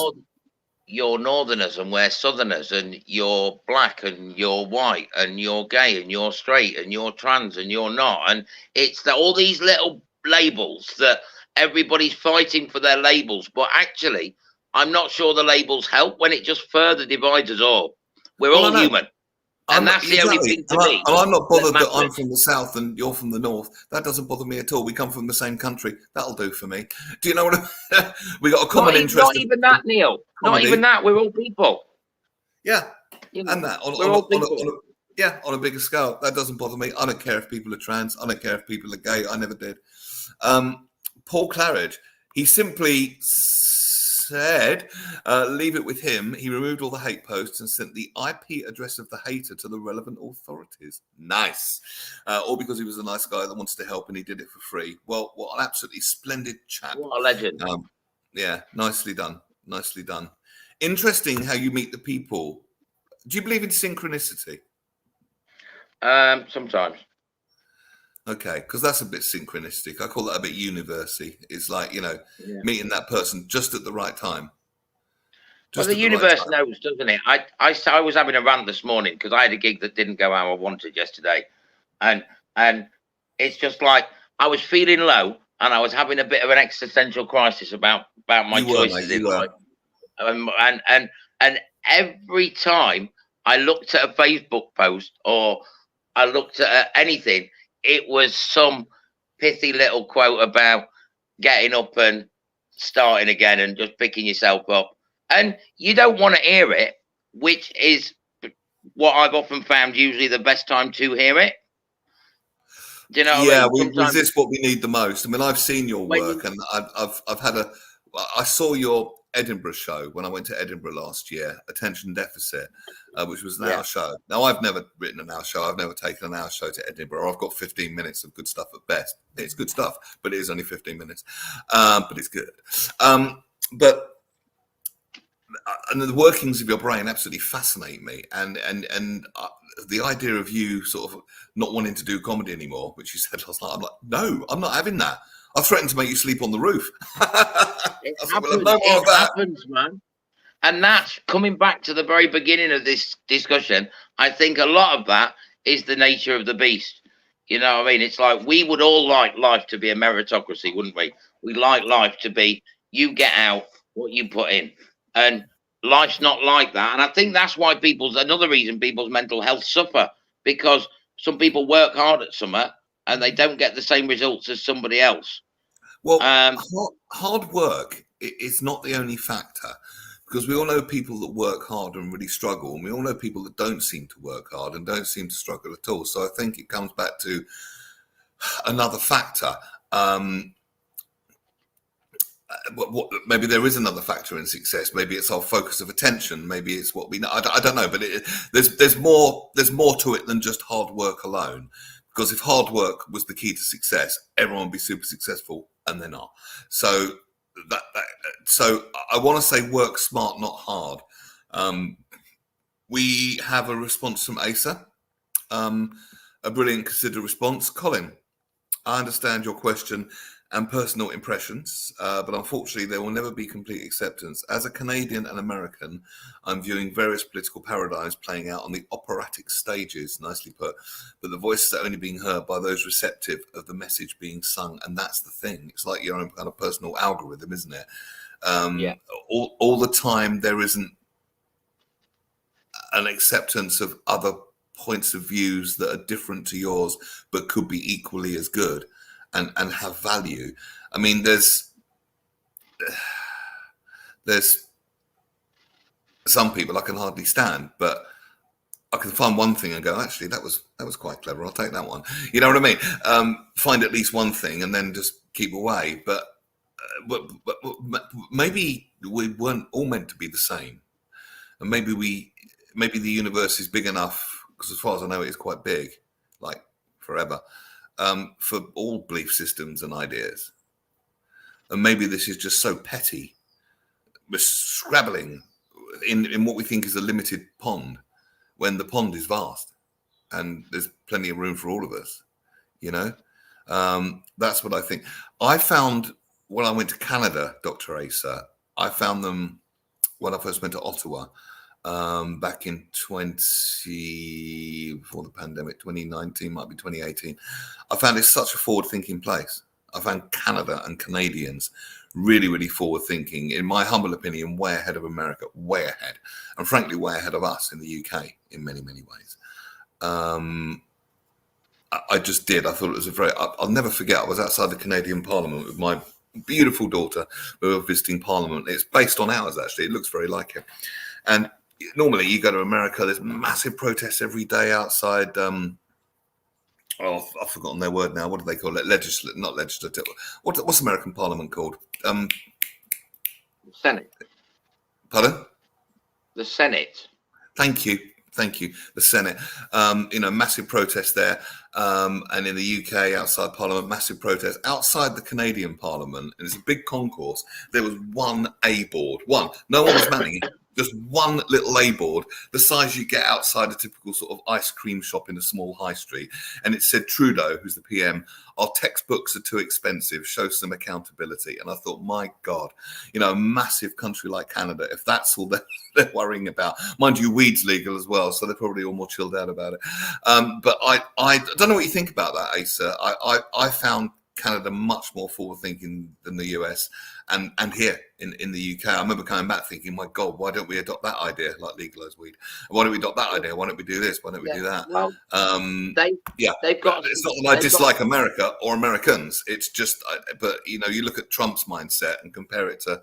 Speaker 2: You're northerners and we're southerners, and you're black and you're white and you're gay and you're straight and you're trans and you're not. And it's all these little labels that everybody's fighting for their labels. But actually, I'm not sure the labels help when it just further divides us all. We're all human. And that's the only thing to me.
Speaker 1: I'm not bothered that I'm from the south and you're from the north. That doesn't bother me at all. We come from the same country. That'll do for me. Do you know what we got a common interest?
Speaker 2: Not even that, Neil. Not even that. We're all people.
Speaker 1: Yeah. And that on a bigger scale. That doesn't bother me. I don't care if people are trans. I don't care if people are gay. I never did. Paul Claridge, he simply said, leave it with him. He removed all the hate posts and sent the IP address of the hater to the relevant authorities. Nice. All because he was a nice guy that wants to help and he did it for free. Well, what an absolutely splendid chap.
Speaker 2: What a legend.
Speaker 1: Yeah, nicely done. Nicely done. Interesting how you meet the people. Do you believe in synchronicity?
Speaker 2: Sometimes.
Speaker 1: Okay, because that's a bit synchronistic. I call that a bit university. It's like, meeting that person just at the right time.
Speaker 2: Well, the universe knows, doesn't it? I was having a rant this morning because I had a gig that didn't go how I wanted yesterday. And it's just like I was feeling low and I was having a bit of an existential crisis about my choices in life. And every time I looked at a Facebook post or I looked at anything, it was some pithy little quote about getting up and starting again and just picking yourself up. And you don't want to hear it, which is what I've often found usually the best time to hear it. Do you know?
Speaker 1: Yeah, we resist what we need the most. I mean, I've seen your work, and I saw your Edinburgh show when I went to Edinburgh last year, Attention Deficit, which was an hour
Speaker 2: Yeah.
Speaker 1: show. Now, I've never written an hour show. I've never taken an hour show to Edinburgh. I've got 15 minutes of good stuff at best. It's good stuff, but it is only 15 minutes. But it's good. But and the workings of your brain absolutely fascinate me. And the idea of you sort of not wanting to do comedy anymore, which you said last night, I'm like, no, I'm not having that. I threatened to make you sleep on the roof.
Speaker 2: It happens, man. And that's coming back to the very beginning of this discussion. I think a lot of that is the nature of the beast. You know what I mean? It's like we would all like life to be a meritocracy, wouldn't we? We like life to be you get out what you put in. And life's not like that. And I think that's why another reason people's mental health suffer, because some people work hard at something and they don't get the same results as somebody else.
Speaker 1: Well, hard work is not the only factor, because we all know people that work hard and really struggle, and we all know people that don't seem to work hard and don't seem to struggle at all. So I think it comes back to another factor. Maybe there is another factor in success. Maybe it's our focus of attention. Maybe it's what we know. I don't know, but there's more to it than just hard work alone. Because if hard work was the key to success, everyone would be super successful, and they're not. So so I want to say work smart, not hard. We have a response from Asa, a brilliant considered response. Colin, I understand your question and personal impressions, but unfortunately there will never be complete acceptance. As a Canadian and American, I'm viewing various political paradigms playing out on the operatic stages, nicely put, but the voices are only being heard by those receptive of the message being sung, and that's the thing. It's like your own kind of personal algorithm, isn't it? All the time there isn't an acceptance of other points of views that are different to yours, but could be equally as good. And have value. I mean, there's some people I can hardly stand, but I can find one thing and go, actually, that was quite clever. I'll take that one. You know what I mean? Find at least one thing and then just keep away. But maybe we weren't all meant to be the same, and maybe the universe is big enough, because as far as I know, it is quite big, like forever. For all belief systems and ideas. And maybe this is just so petty. We're scrabbling in what we think is a limited pond, when the pond is vast and there's plenty of room for all of us, you know? That's what I think. I found when I went to Canada, Dr. Asa, I found them when I first went to Ottawa, back in before the pandemic, 2019, might be 2018. I found it such a forward-thinking place. I found Canada and Canadians really, really forward-thinking. In my humble opinion, way ahead of America, way ahead. And frankly, way ahead of us in the UK in many, many ways. I just did. I thought it was I'll never forget, I was outside the Canadian Parliament with my beautiful daughter. We were visiting Parliament. It's based on ours, actually. It looks very like it. And normally you go to America, there's massive protests every day outside. I've forgotten their word now. What do they call it? Not legislative. What's American Parliament called?
Speaker 2: Senate.
Speaker 1: Pardon?
Speaker 2: The Senate.
Speaker 1: Thank you. The Senate. Massive protest there. And in the UK, outside Parliament, massive protest. Outside the Canadian Parliament, and it's a big concourse, there was one A board. One. No one was manning it. Just one little A board, the size you get outside a typical sort of ice cream shop in a small high street. And it said, Trudeau, who's the PM, our textbooks are too expensive, show some accountability. And I thought, my God, a massive country like Canada, if that's all they're worrying about. Mind you, weed's legal as well, so they're probably all more chilled out about it. But I don't know what you think about that, Asa. I found Canada much more forward-thinking than the US and here in the UK. I remember coming back thinking, my God, why don't we adopt that idea, like legalise weed? Why don't we adopt that idea? Why don't we do this? Why don't we do that?
Speaker 2: Well, they've got.
Speaker 1: It's not that I dislike America or Americans. It's just, but you look at Trump's mindset and compare it to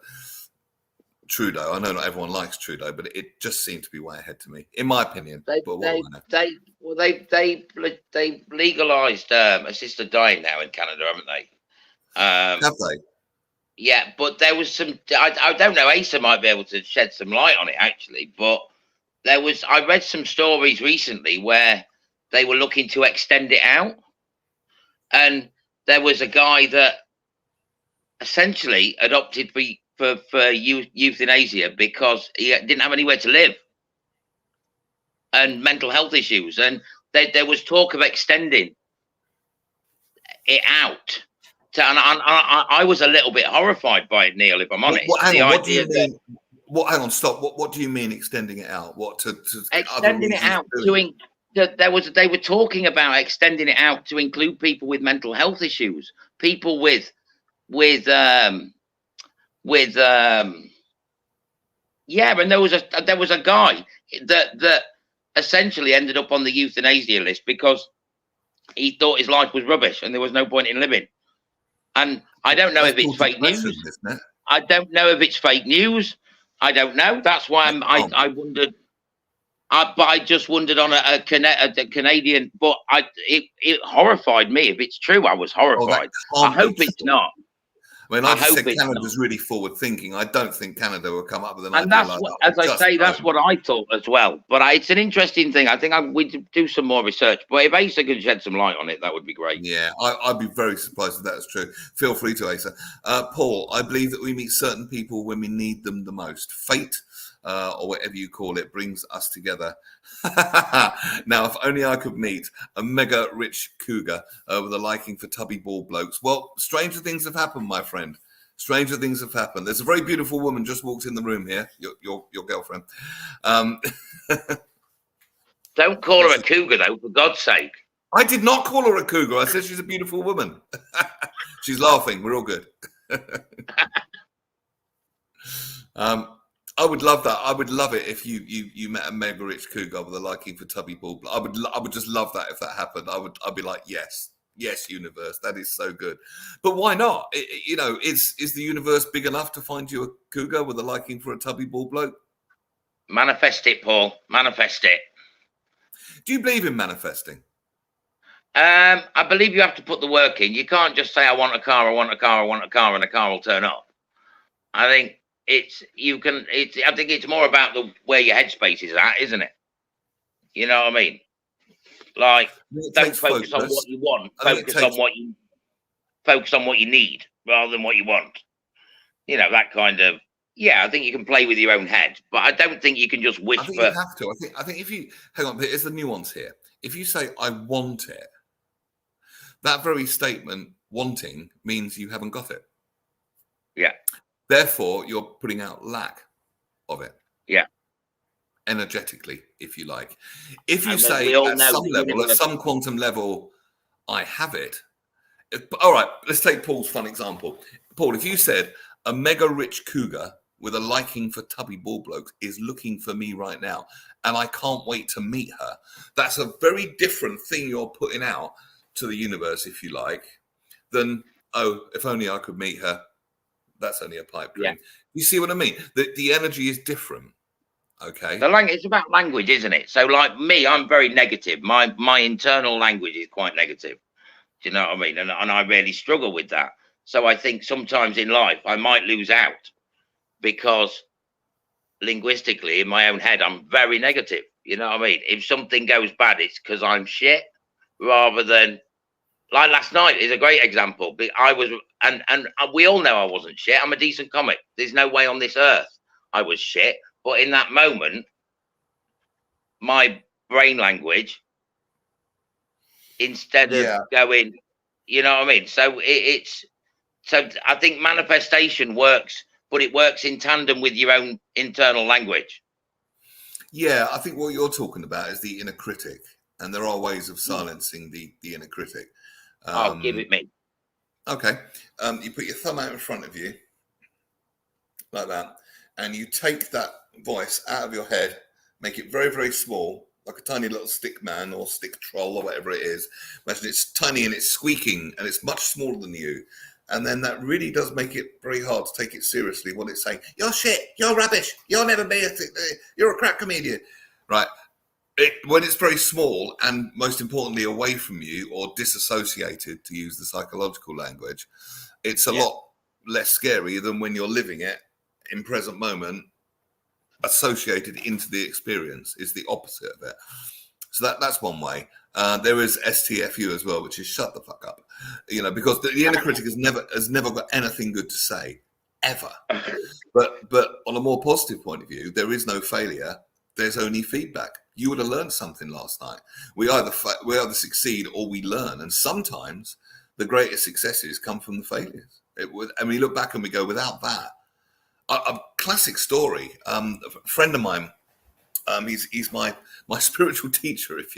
Speaker 1: Trudeau. I know not everyone likes Trudeau, but it just seemed to be way ahead to me, in my opinion.
Speaker 2: They legalised assisted dying now in Canada, haven't they?
Speaker 1: Have they?
Speaker 2: Yeah, but there was some. I don't know. Asa might be able to shed some light on it actually, but I read some stories recently where they were looking to extend it out, and there was a guy that essentially adopted for euthanasia because he didn't have anywhere to live and mental health issues, and there was talk of extending it out. I was a little bit horrified by it, Neil, if I'm honest.
Speaker 1: Hang on, what do you mean? Hang on, stop. What do you mean extending it out? What to
Speaker 2: extending it out they were talking about extending it out to include people with mental health issues, people with yeah, and there was a guy that essentially ended up on the euthanasia list because he thought his life was rubbish and there was no point in living. And I don't know if it's fake news. I don't know if it's fake news. I don't know. That's why I wondered. But I just wondered on a Canadian. But it horrified me. If it's true, I was horrified. I hope it's not.
Speaker 1: I mean, I just said Canada's really forward thinking. I don't think Canada will come up with an idea
Speaker 2: that's
Speaker 1: like
Speaker 2: what,
Speaker 1: that.
Speaker 2: as I say, that's what I thought as well. But it's an interesting thing. I think we do some more research. But if Asa can shed some light on it, that would be great.
Speaker 1: Yeah, I'd be very surprised if that's true. Feel free to, Asa. Paul, I believe that we meet certain people when we need them the most. Fate, or whatever you call it, brings us together. Now, if only I could meet a mega rich cougar with a liking for tubby bald blokes. Well, stranger things have happened, my friend. Stranger things have happened. There's a very beautiful woman just walked in the room here, your girlfriend.
Speaker 2: Don't call her a cougar, though, for God's sake.
Speaker 1: I did not call her a cougar. I said she's a beautiful woman. She's laughing. We're all good. I would love that. I would love it if you met a mega rich cougar with a liking for tubby bald. I would just love that if that happened. I'd be like, yes, universe, that is so good. But why not? Is the universe big enough to find you a cougar with a liking for a tubby bald bloke?
Speaker 2: Manifest it, Paul. Manifest it.
Speaker 1: Do you believe in manifesting?
Speaker 2: I believe you have to put the work in. You can't just say, I want a car, I want a car, I want a car, and a car will turn up. I think I think it's more about where your headspace is at, isn't it? You know what I mean? Like, don't focus on what you want. Focus on what you need rather than what you want. You know, that kind of. Yeah, I think you can play with your own head, but I don't think you can just wish. I think you
Speaker 1: have to. I think if you hang on, here's the nuance here. If you say I want it, that very statement, wanting, means you haven't got it.
Speaker 2: Yeah.
Speaker 1: Therefore, you're putting out lack of it.
Speaker 2: Yeah.
Speaker 1: Energetically, if you like. If you say at some level, at some quantum level, I have it. All right, let's take Paul's fun example. Paul, if you said a mega rich cougar with a liking for tubby bald blokes is looking for me right now, and I can't wait to meet her, that's a very different thing you're putting out to the universe, if you like, than, oh, if only I could meet her. That's only a pipe dream. Yeah. You see what I mean? The energy is different. Okay.
Speaker 2: It's about language, isn't it? So, like me, I'm very negative. My internal language is quite negative. Do you know what I mean? And I really struggle with that. So I think sometimes in life I might lose out because linguistically in my own head I'm very negative. You know what I mean? If something goes bad, it's because I'm shit, rather than, like, last night is a great example. I was, and we all know I wasn't shit. I'm a decent comic. There's no way on this earth I was shit. But in that moment, my brain language, instead of going, you know what I mean? So so I think manifestation works, but it works in tandem with your own internal language.
Speaker 1: Yeah, I think what you're talking about is the inner critic, and there are ways of silencing the inner critic.
Speaker 2: Give it me.
Speaker 1: Okay. You put your thumb out in front of you, like that, and you take that voice out of your head, make it very, very small, like a tiny little stick man or stick troll or whatever it is. Imagine it's tiny and it's squeaking and it's much smaller than you. And then that really does make it very hard to take it seriously when it's saying, you're shit, you're rubbish, you'll never be you're a crap comedian. Right. When it's very small and most importantly away from you or disassociated, to use the psychological language, it's a lot less scary than when you're living it in present moment, associated into the experience. Is the opposite of it. So that's one way. There is STFU as well, which is shut the fuck up. Because the inner critic has never got anything good to say, ever. But on a more positive point of view, there is no failure. There's only feedback. You would have learned something last night. We either succeed or we learn. And sometimes the greatest successes come from the failures. And we look back and we go, without that, a classic story. A friend of mine, he's my spiritual teacher, if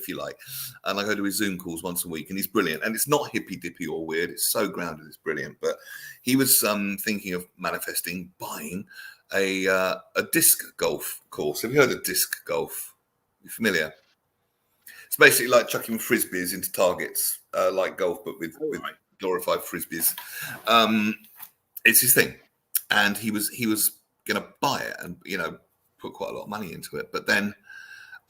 Speaker 1: you like, and I go to his Zoom calls once a week, and he's brilliant. And it's not hippy dippy or weird; it's so grounded, it's brilliant. But he was thinking of manifesting buying a disc golf course. Have you heard of disc golf? You familiar? It's basically like chucking frisbees into targets, like golf, but with glorified frisbees. It's his thing, and he was going to buy it, and put quite a lot of money into it, but then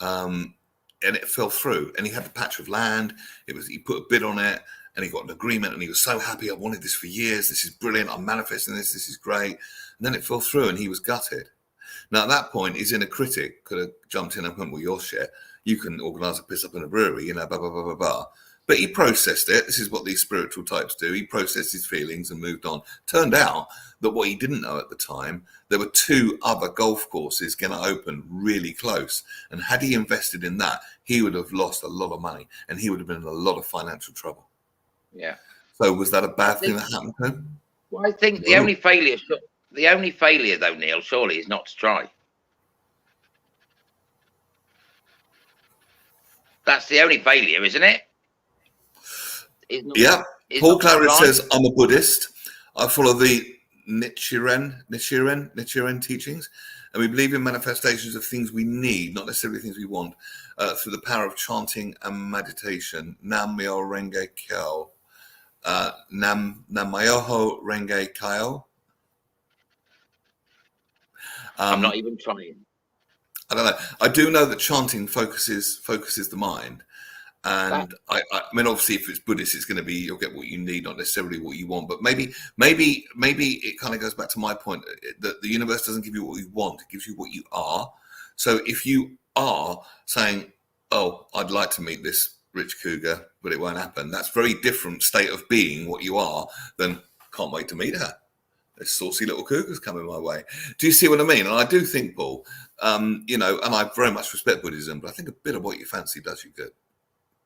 Speaker 1: and it fell through, and he had the patch of land. He put a bid on it, and he got an agreement, and he was so happy. I wanted this for years. This is brilliant. I'm manifesting this. This is great. And then it fell through, and he was gutted. Now at that point, his inner critic could have jumped in and went, "Well, your shit. You can organise a piss up in a brewery, blah blah blah blah blah." But he processed it. This is what these spiritual types do. He processed his feelings and moved on. Turned out that what he didn't know at the time, there were 2 other golf courses going to open really close. And had he invested in that, he would have lost a lot of money, and he would have been in a lot of financial trouble.
Speaker 2: Yeah.
Speaker 1: So was that a bad thing that happened to him?
Speaker 2: Well, I think the only failure though, Neil, surely is not to try. That's the only failure, isn't it?
Speaker 1: Yeah. Paul Claridge says, I'm a Buddhist. I follow the Nichiren teachings, and we believe in manifestations of things we need, not necessarily things we want, through the power of chanting and meditation. Nam Myo Renge Kyo. Nam Myoho Renge Kyo.
Speaker 2: I'm not even trying.
Speaker 1: I don't know. I do know that chanting focuses the mind. And I mean, obviously, if it's Buddhist, it's going to be, you'll get what you need, not necessarily what you want. But maybe it kind of goes back to my point that the universe doesn't give you what you want; it gives you what you are. So if you are saying, "Oh, I'd like to meet this rich cougar, but it won't happen," that's a very different state of being what you are than "Can't wait to meet her. This saucy little cougar's coming my way." Do you see what I mean? And I do think, Paul, and I very much respect Buddhism, but I think a bit of what you fancy does you good.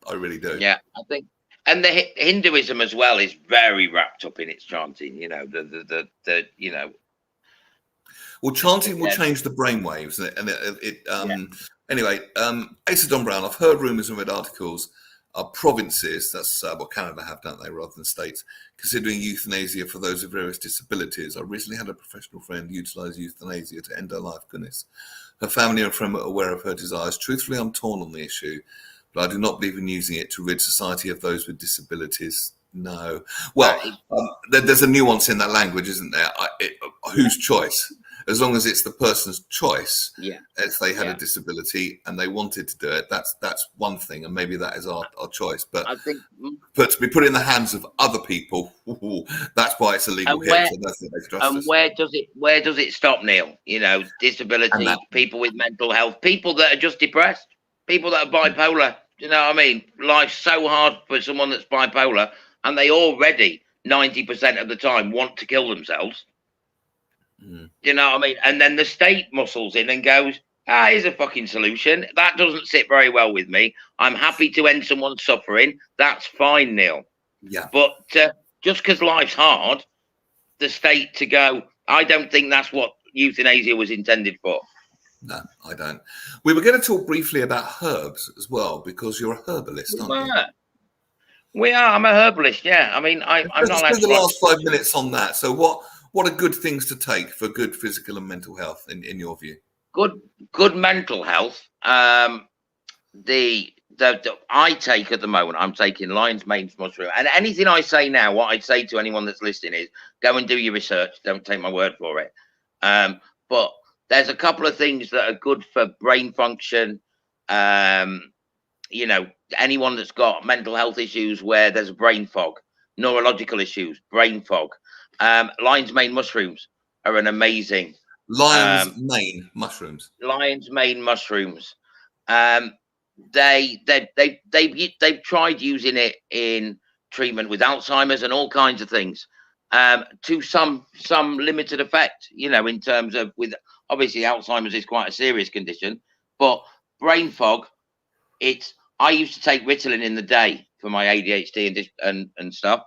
Speaker 1: I really do.
Speaker 2: Yeah, I think, and the Hinduism as well is very wrapped up in its chanting.
Speaker 1: Well, chanting will change the brainwaves, Anyway, Asa Don Brown. I've heard rumours and read articles. Provinces, that's what Canada have, don't they, rather than states, considering euthanasia for those with various disabilities. I recently had a professional friend utilise euthanasia to end her life. Goodness, her family and friend were aware of her desires. Truthfully, I'm torn on the issue, but I do not believe in using it to rid society of those with disabilities. No. Well, there's a nuance in that language, isn't there? Whose choice? As long as it's the person's choice.
Speaker 2: Yeah.
Speaker 1: If they had a disability and they wanted to do it, that's one thing, and maybe that is our choice. But
Speaker 2: I think,
Speaker 1: to be put in the hands of other people, that's why it's illegal here.
Speaker 2: And where does it stop, Neil? Disability, people with mental health, people that are just depressed, people that are bipolar. You know what I mean? Life's so hard for someone that's bipolar, and they already 90% of the time want to kill themselves. You know what I mean? And then the state muscles in and goes, here's a fucking solution. That doesn't sit very well with me. I'm happy to end someone's suffering. That's fine, Neil.
Speaker 1: Yeah.
Speaker 2: But just because life's hard, the state to go, I don't think that's what euthanasia was intended for.
Speaker 1: No, I don't. We were going to talk briefly about herbs as well, because you're a herbalist, aren't you?
Speaker 2: We are. I'm a herbalist, yeah. I mean, I'm not allowed to
Speaker 1: spend the last 5 minutes on that. So what are good things to take for good physical and mental health in your view?
Speaker 2: Good mental health. The I take at the moment, I'm taking lion's mane mushroom. And anything I say now, what I'd say to anyone that's listening is go and do your research. Don't take my word for it. But there's a couple of things that are good for brain function. Anyone that's got mental health issues where there's a brain fog, neurological issues, brain fog. Lion's mane mushrooms are an amazing
Speaker 1: Lion's mane mushrooms.
Speaker 2: lion's mane mushrooms. They've tried using it in treatment with Alzheimer's and all kinds of things, to some limited effect. In terms of, with obviously Alzheimer's is quite a serious condition, but brain fog. I used to take Ritalin in the day for my ADHD and stuff,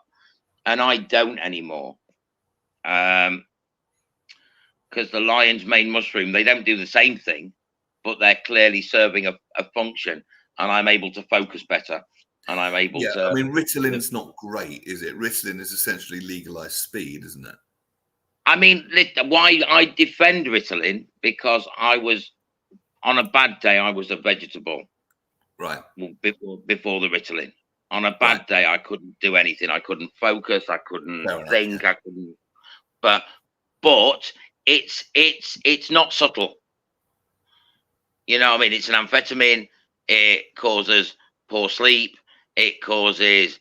Speaker 2: and I don't anymore. Because the lion's mane mushroom, they don't do the same thing, but they're clearly serving a function, and I'm able to focus better, and I'm able to.
Speaker 1: I mean, Ritalin's not great, is it? Ritalin is essentially legalized speed, isn't it?
Speaker 2: I mean, why I defend Ritalin, because I was, on a bad day, I was a vegetable.
Speaker 1: Right.
Speaker 2: Before the Ritalin. On a bad day, I couldn't do anything. I couldn't focus. I couldn't think. I couldn't. But it's not subtle. You know what I mean? It's an amphetamine. It causes poor sleep. It causes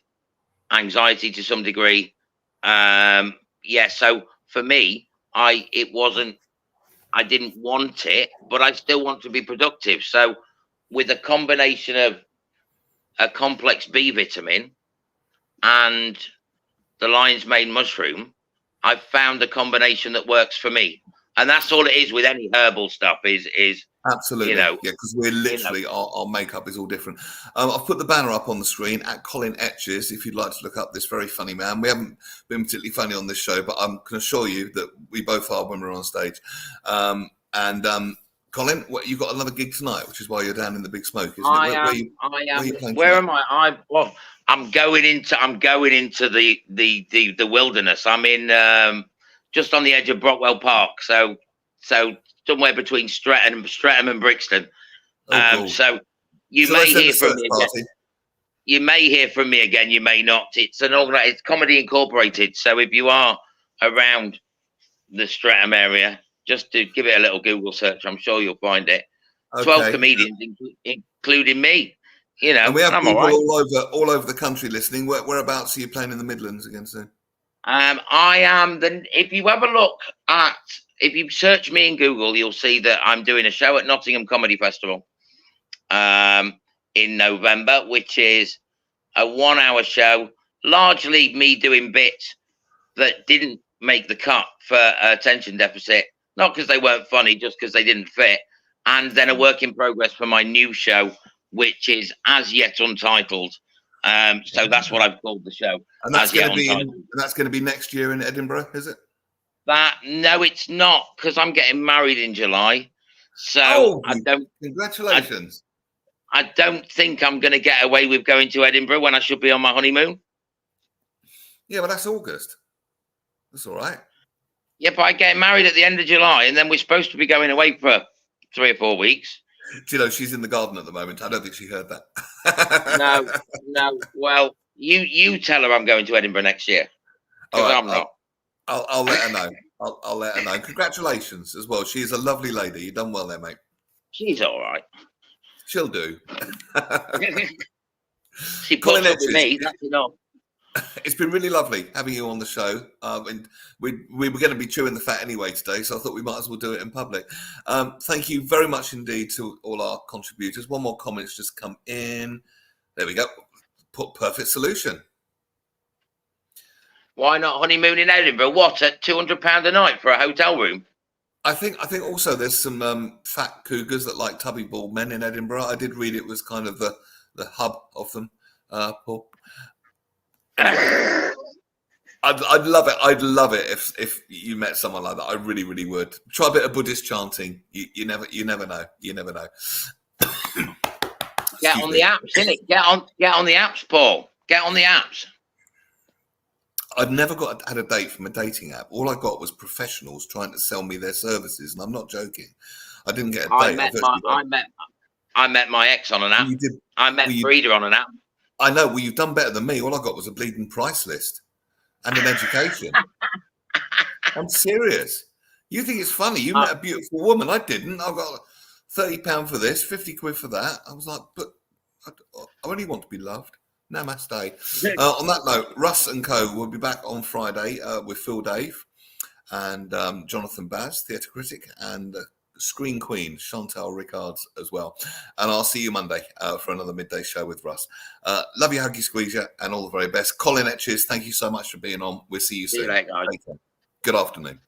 Speaker 2: anxiety to some degree. So for me, I didn't want it, but I still want to be productive. So with a combination of a complex B vitamin and the lion's mane mushroom, I've found a combination that works for me. And that's all it is with any herbal stuff is
Speaker 1: absolutely, because we're literally our makeup is all different. I've put the banner up on the screen at Colin Etches if you'd like to look up this very funny man. We haven't been particularly funny on this show, but I can assure you that we both are when we're on stage. Colin, you've got another gig tonight, which is why you're down in the Big Smoke, isn't it?
Speaker 2: I am. Where am I? I'm going into the wilderness. I'm in just on the edge of Brockwell Park, so somewhere between Streatham and Brixton.
Speaker 1: Cool.
Speaker 2: So you may hear from me again. You may hear from me again. You may not. It's it's Comedy Incorporated. So if you are around the Streatham area, just to give it a little Google search, I'm sure you'll find it.
Speaker 1: Okay.
Speaker 2: 12 comedians, including me.
Speaker 1: And we have
Speaker 2: I'm
Speaker 1: people
Speaker 2: all right.
Speaker 1: all over the country listening. Whereabouts are you playing in the Midlands again soon?
Speaker 2: I am. If you have a look if you search me in Google, you'll see that I'm doing a show at Nottingham Comedy Festival in November, which is a 1-hour show, largely me doing bits that didn't make the cut for attention deficit. Not because they weren't funny, just because they didn't fit. And then a work in progress for my new show, which is as yet untitled. So that's what I've called the show.
Speaker 1: And that's going to be next year in Edinburgh, is it?
Speaker 2: No, it's not, because I'm getting married in July. So
Speaker 1: congratulations.
Speaker 2: I don't think I'm going to get away with going to Edinburgh when I should be on my honeymoon.
Speaker 1: Yeah, but that's August. That's all right.
Speaker 2: Yeah, but I get married at the end of July, and then we're supposed to be going away for 3 or 4 weeks.
Speaker 1: Do you know, she's in the garden at the moment. I don't think she heard that.
Speaker 2: No. Well, you tell her I'm going to Edinburgh next year. Because I'm not.
Speaker 1: I'll let her know. I'll let her know. Congratulations as well. She's a lovely lady. You've done well there, mate.
Speaker 2: She's all right.
Speaker 1: She'll do.
Speaker 2: She puts up with me. That's enough.
Speaker 1: It's been really lovely having you on the show. And we were going to be chewing the fat anyway today, so I thought we might as well do it in public. Thank you very much indeed to all our contributors. One more comment's just come in. There we go. Perfect solution.
Speaker 2: Why not honeymoon in Edinburgh? What, at £200 a night for a hotel room?
Speaker 1: I think also there's some fat cougars that like tubby bald men in Edinburgh. I did read it was kind of the hub of them, Paul. Anyway, I'd love it. I'd love it if you met someone like that. I really, really would. Try a bit of Buddhist chanting. You never know. You never know.
Speaker 2: Get on the apps, innit? Get on the apps, Paul. Get on the apps.
Speaker 1: I've never had a date from a dating app. All I got was professionals trying to sell me their services, and I'm not joking. I didn't get a date.
Speaker 2: I met my ex on an app.
Speaker 1: You did.
Speaker 2: I met Frida on an app.
Speaker 1: I know. Well, you've done better than me. All I got was a bleeding price list and an education. I'm serious. You think it's funny? You met a beautiful woman. I didn't. I got £30 for this, £50 for that. I was like, but I only want to be loved. Namaste. On that note, Russ and Co. will be back on Friday with Phil Dave and Jonathan Baz, theatre critic, and Screen Queen, Chantal Rickards as well. And I'll see you Monday for another midday show with Russ. Love you, huggy, squeeze you, and all the very best. Colin Etches, thank you so much for being on. We'll see you soon.
Speaker 2: See you later, guys.
Speaker 1: Good afternoon.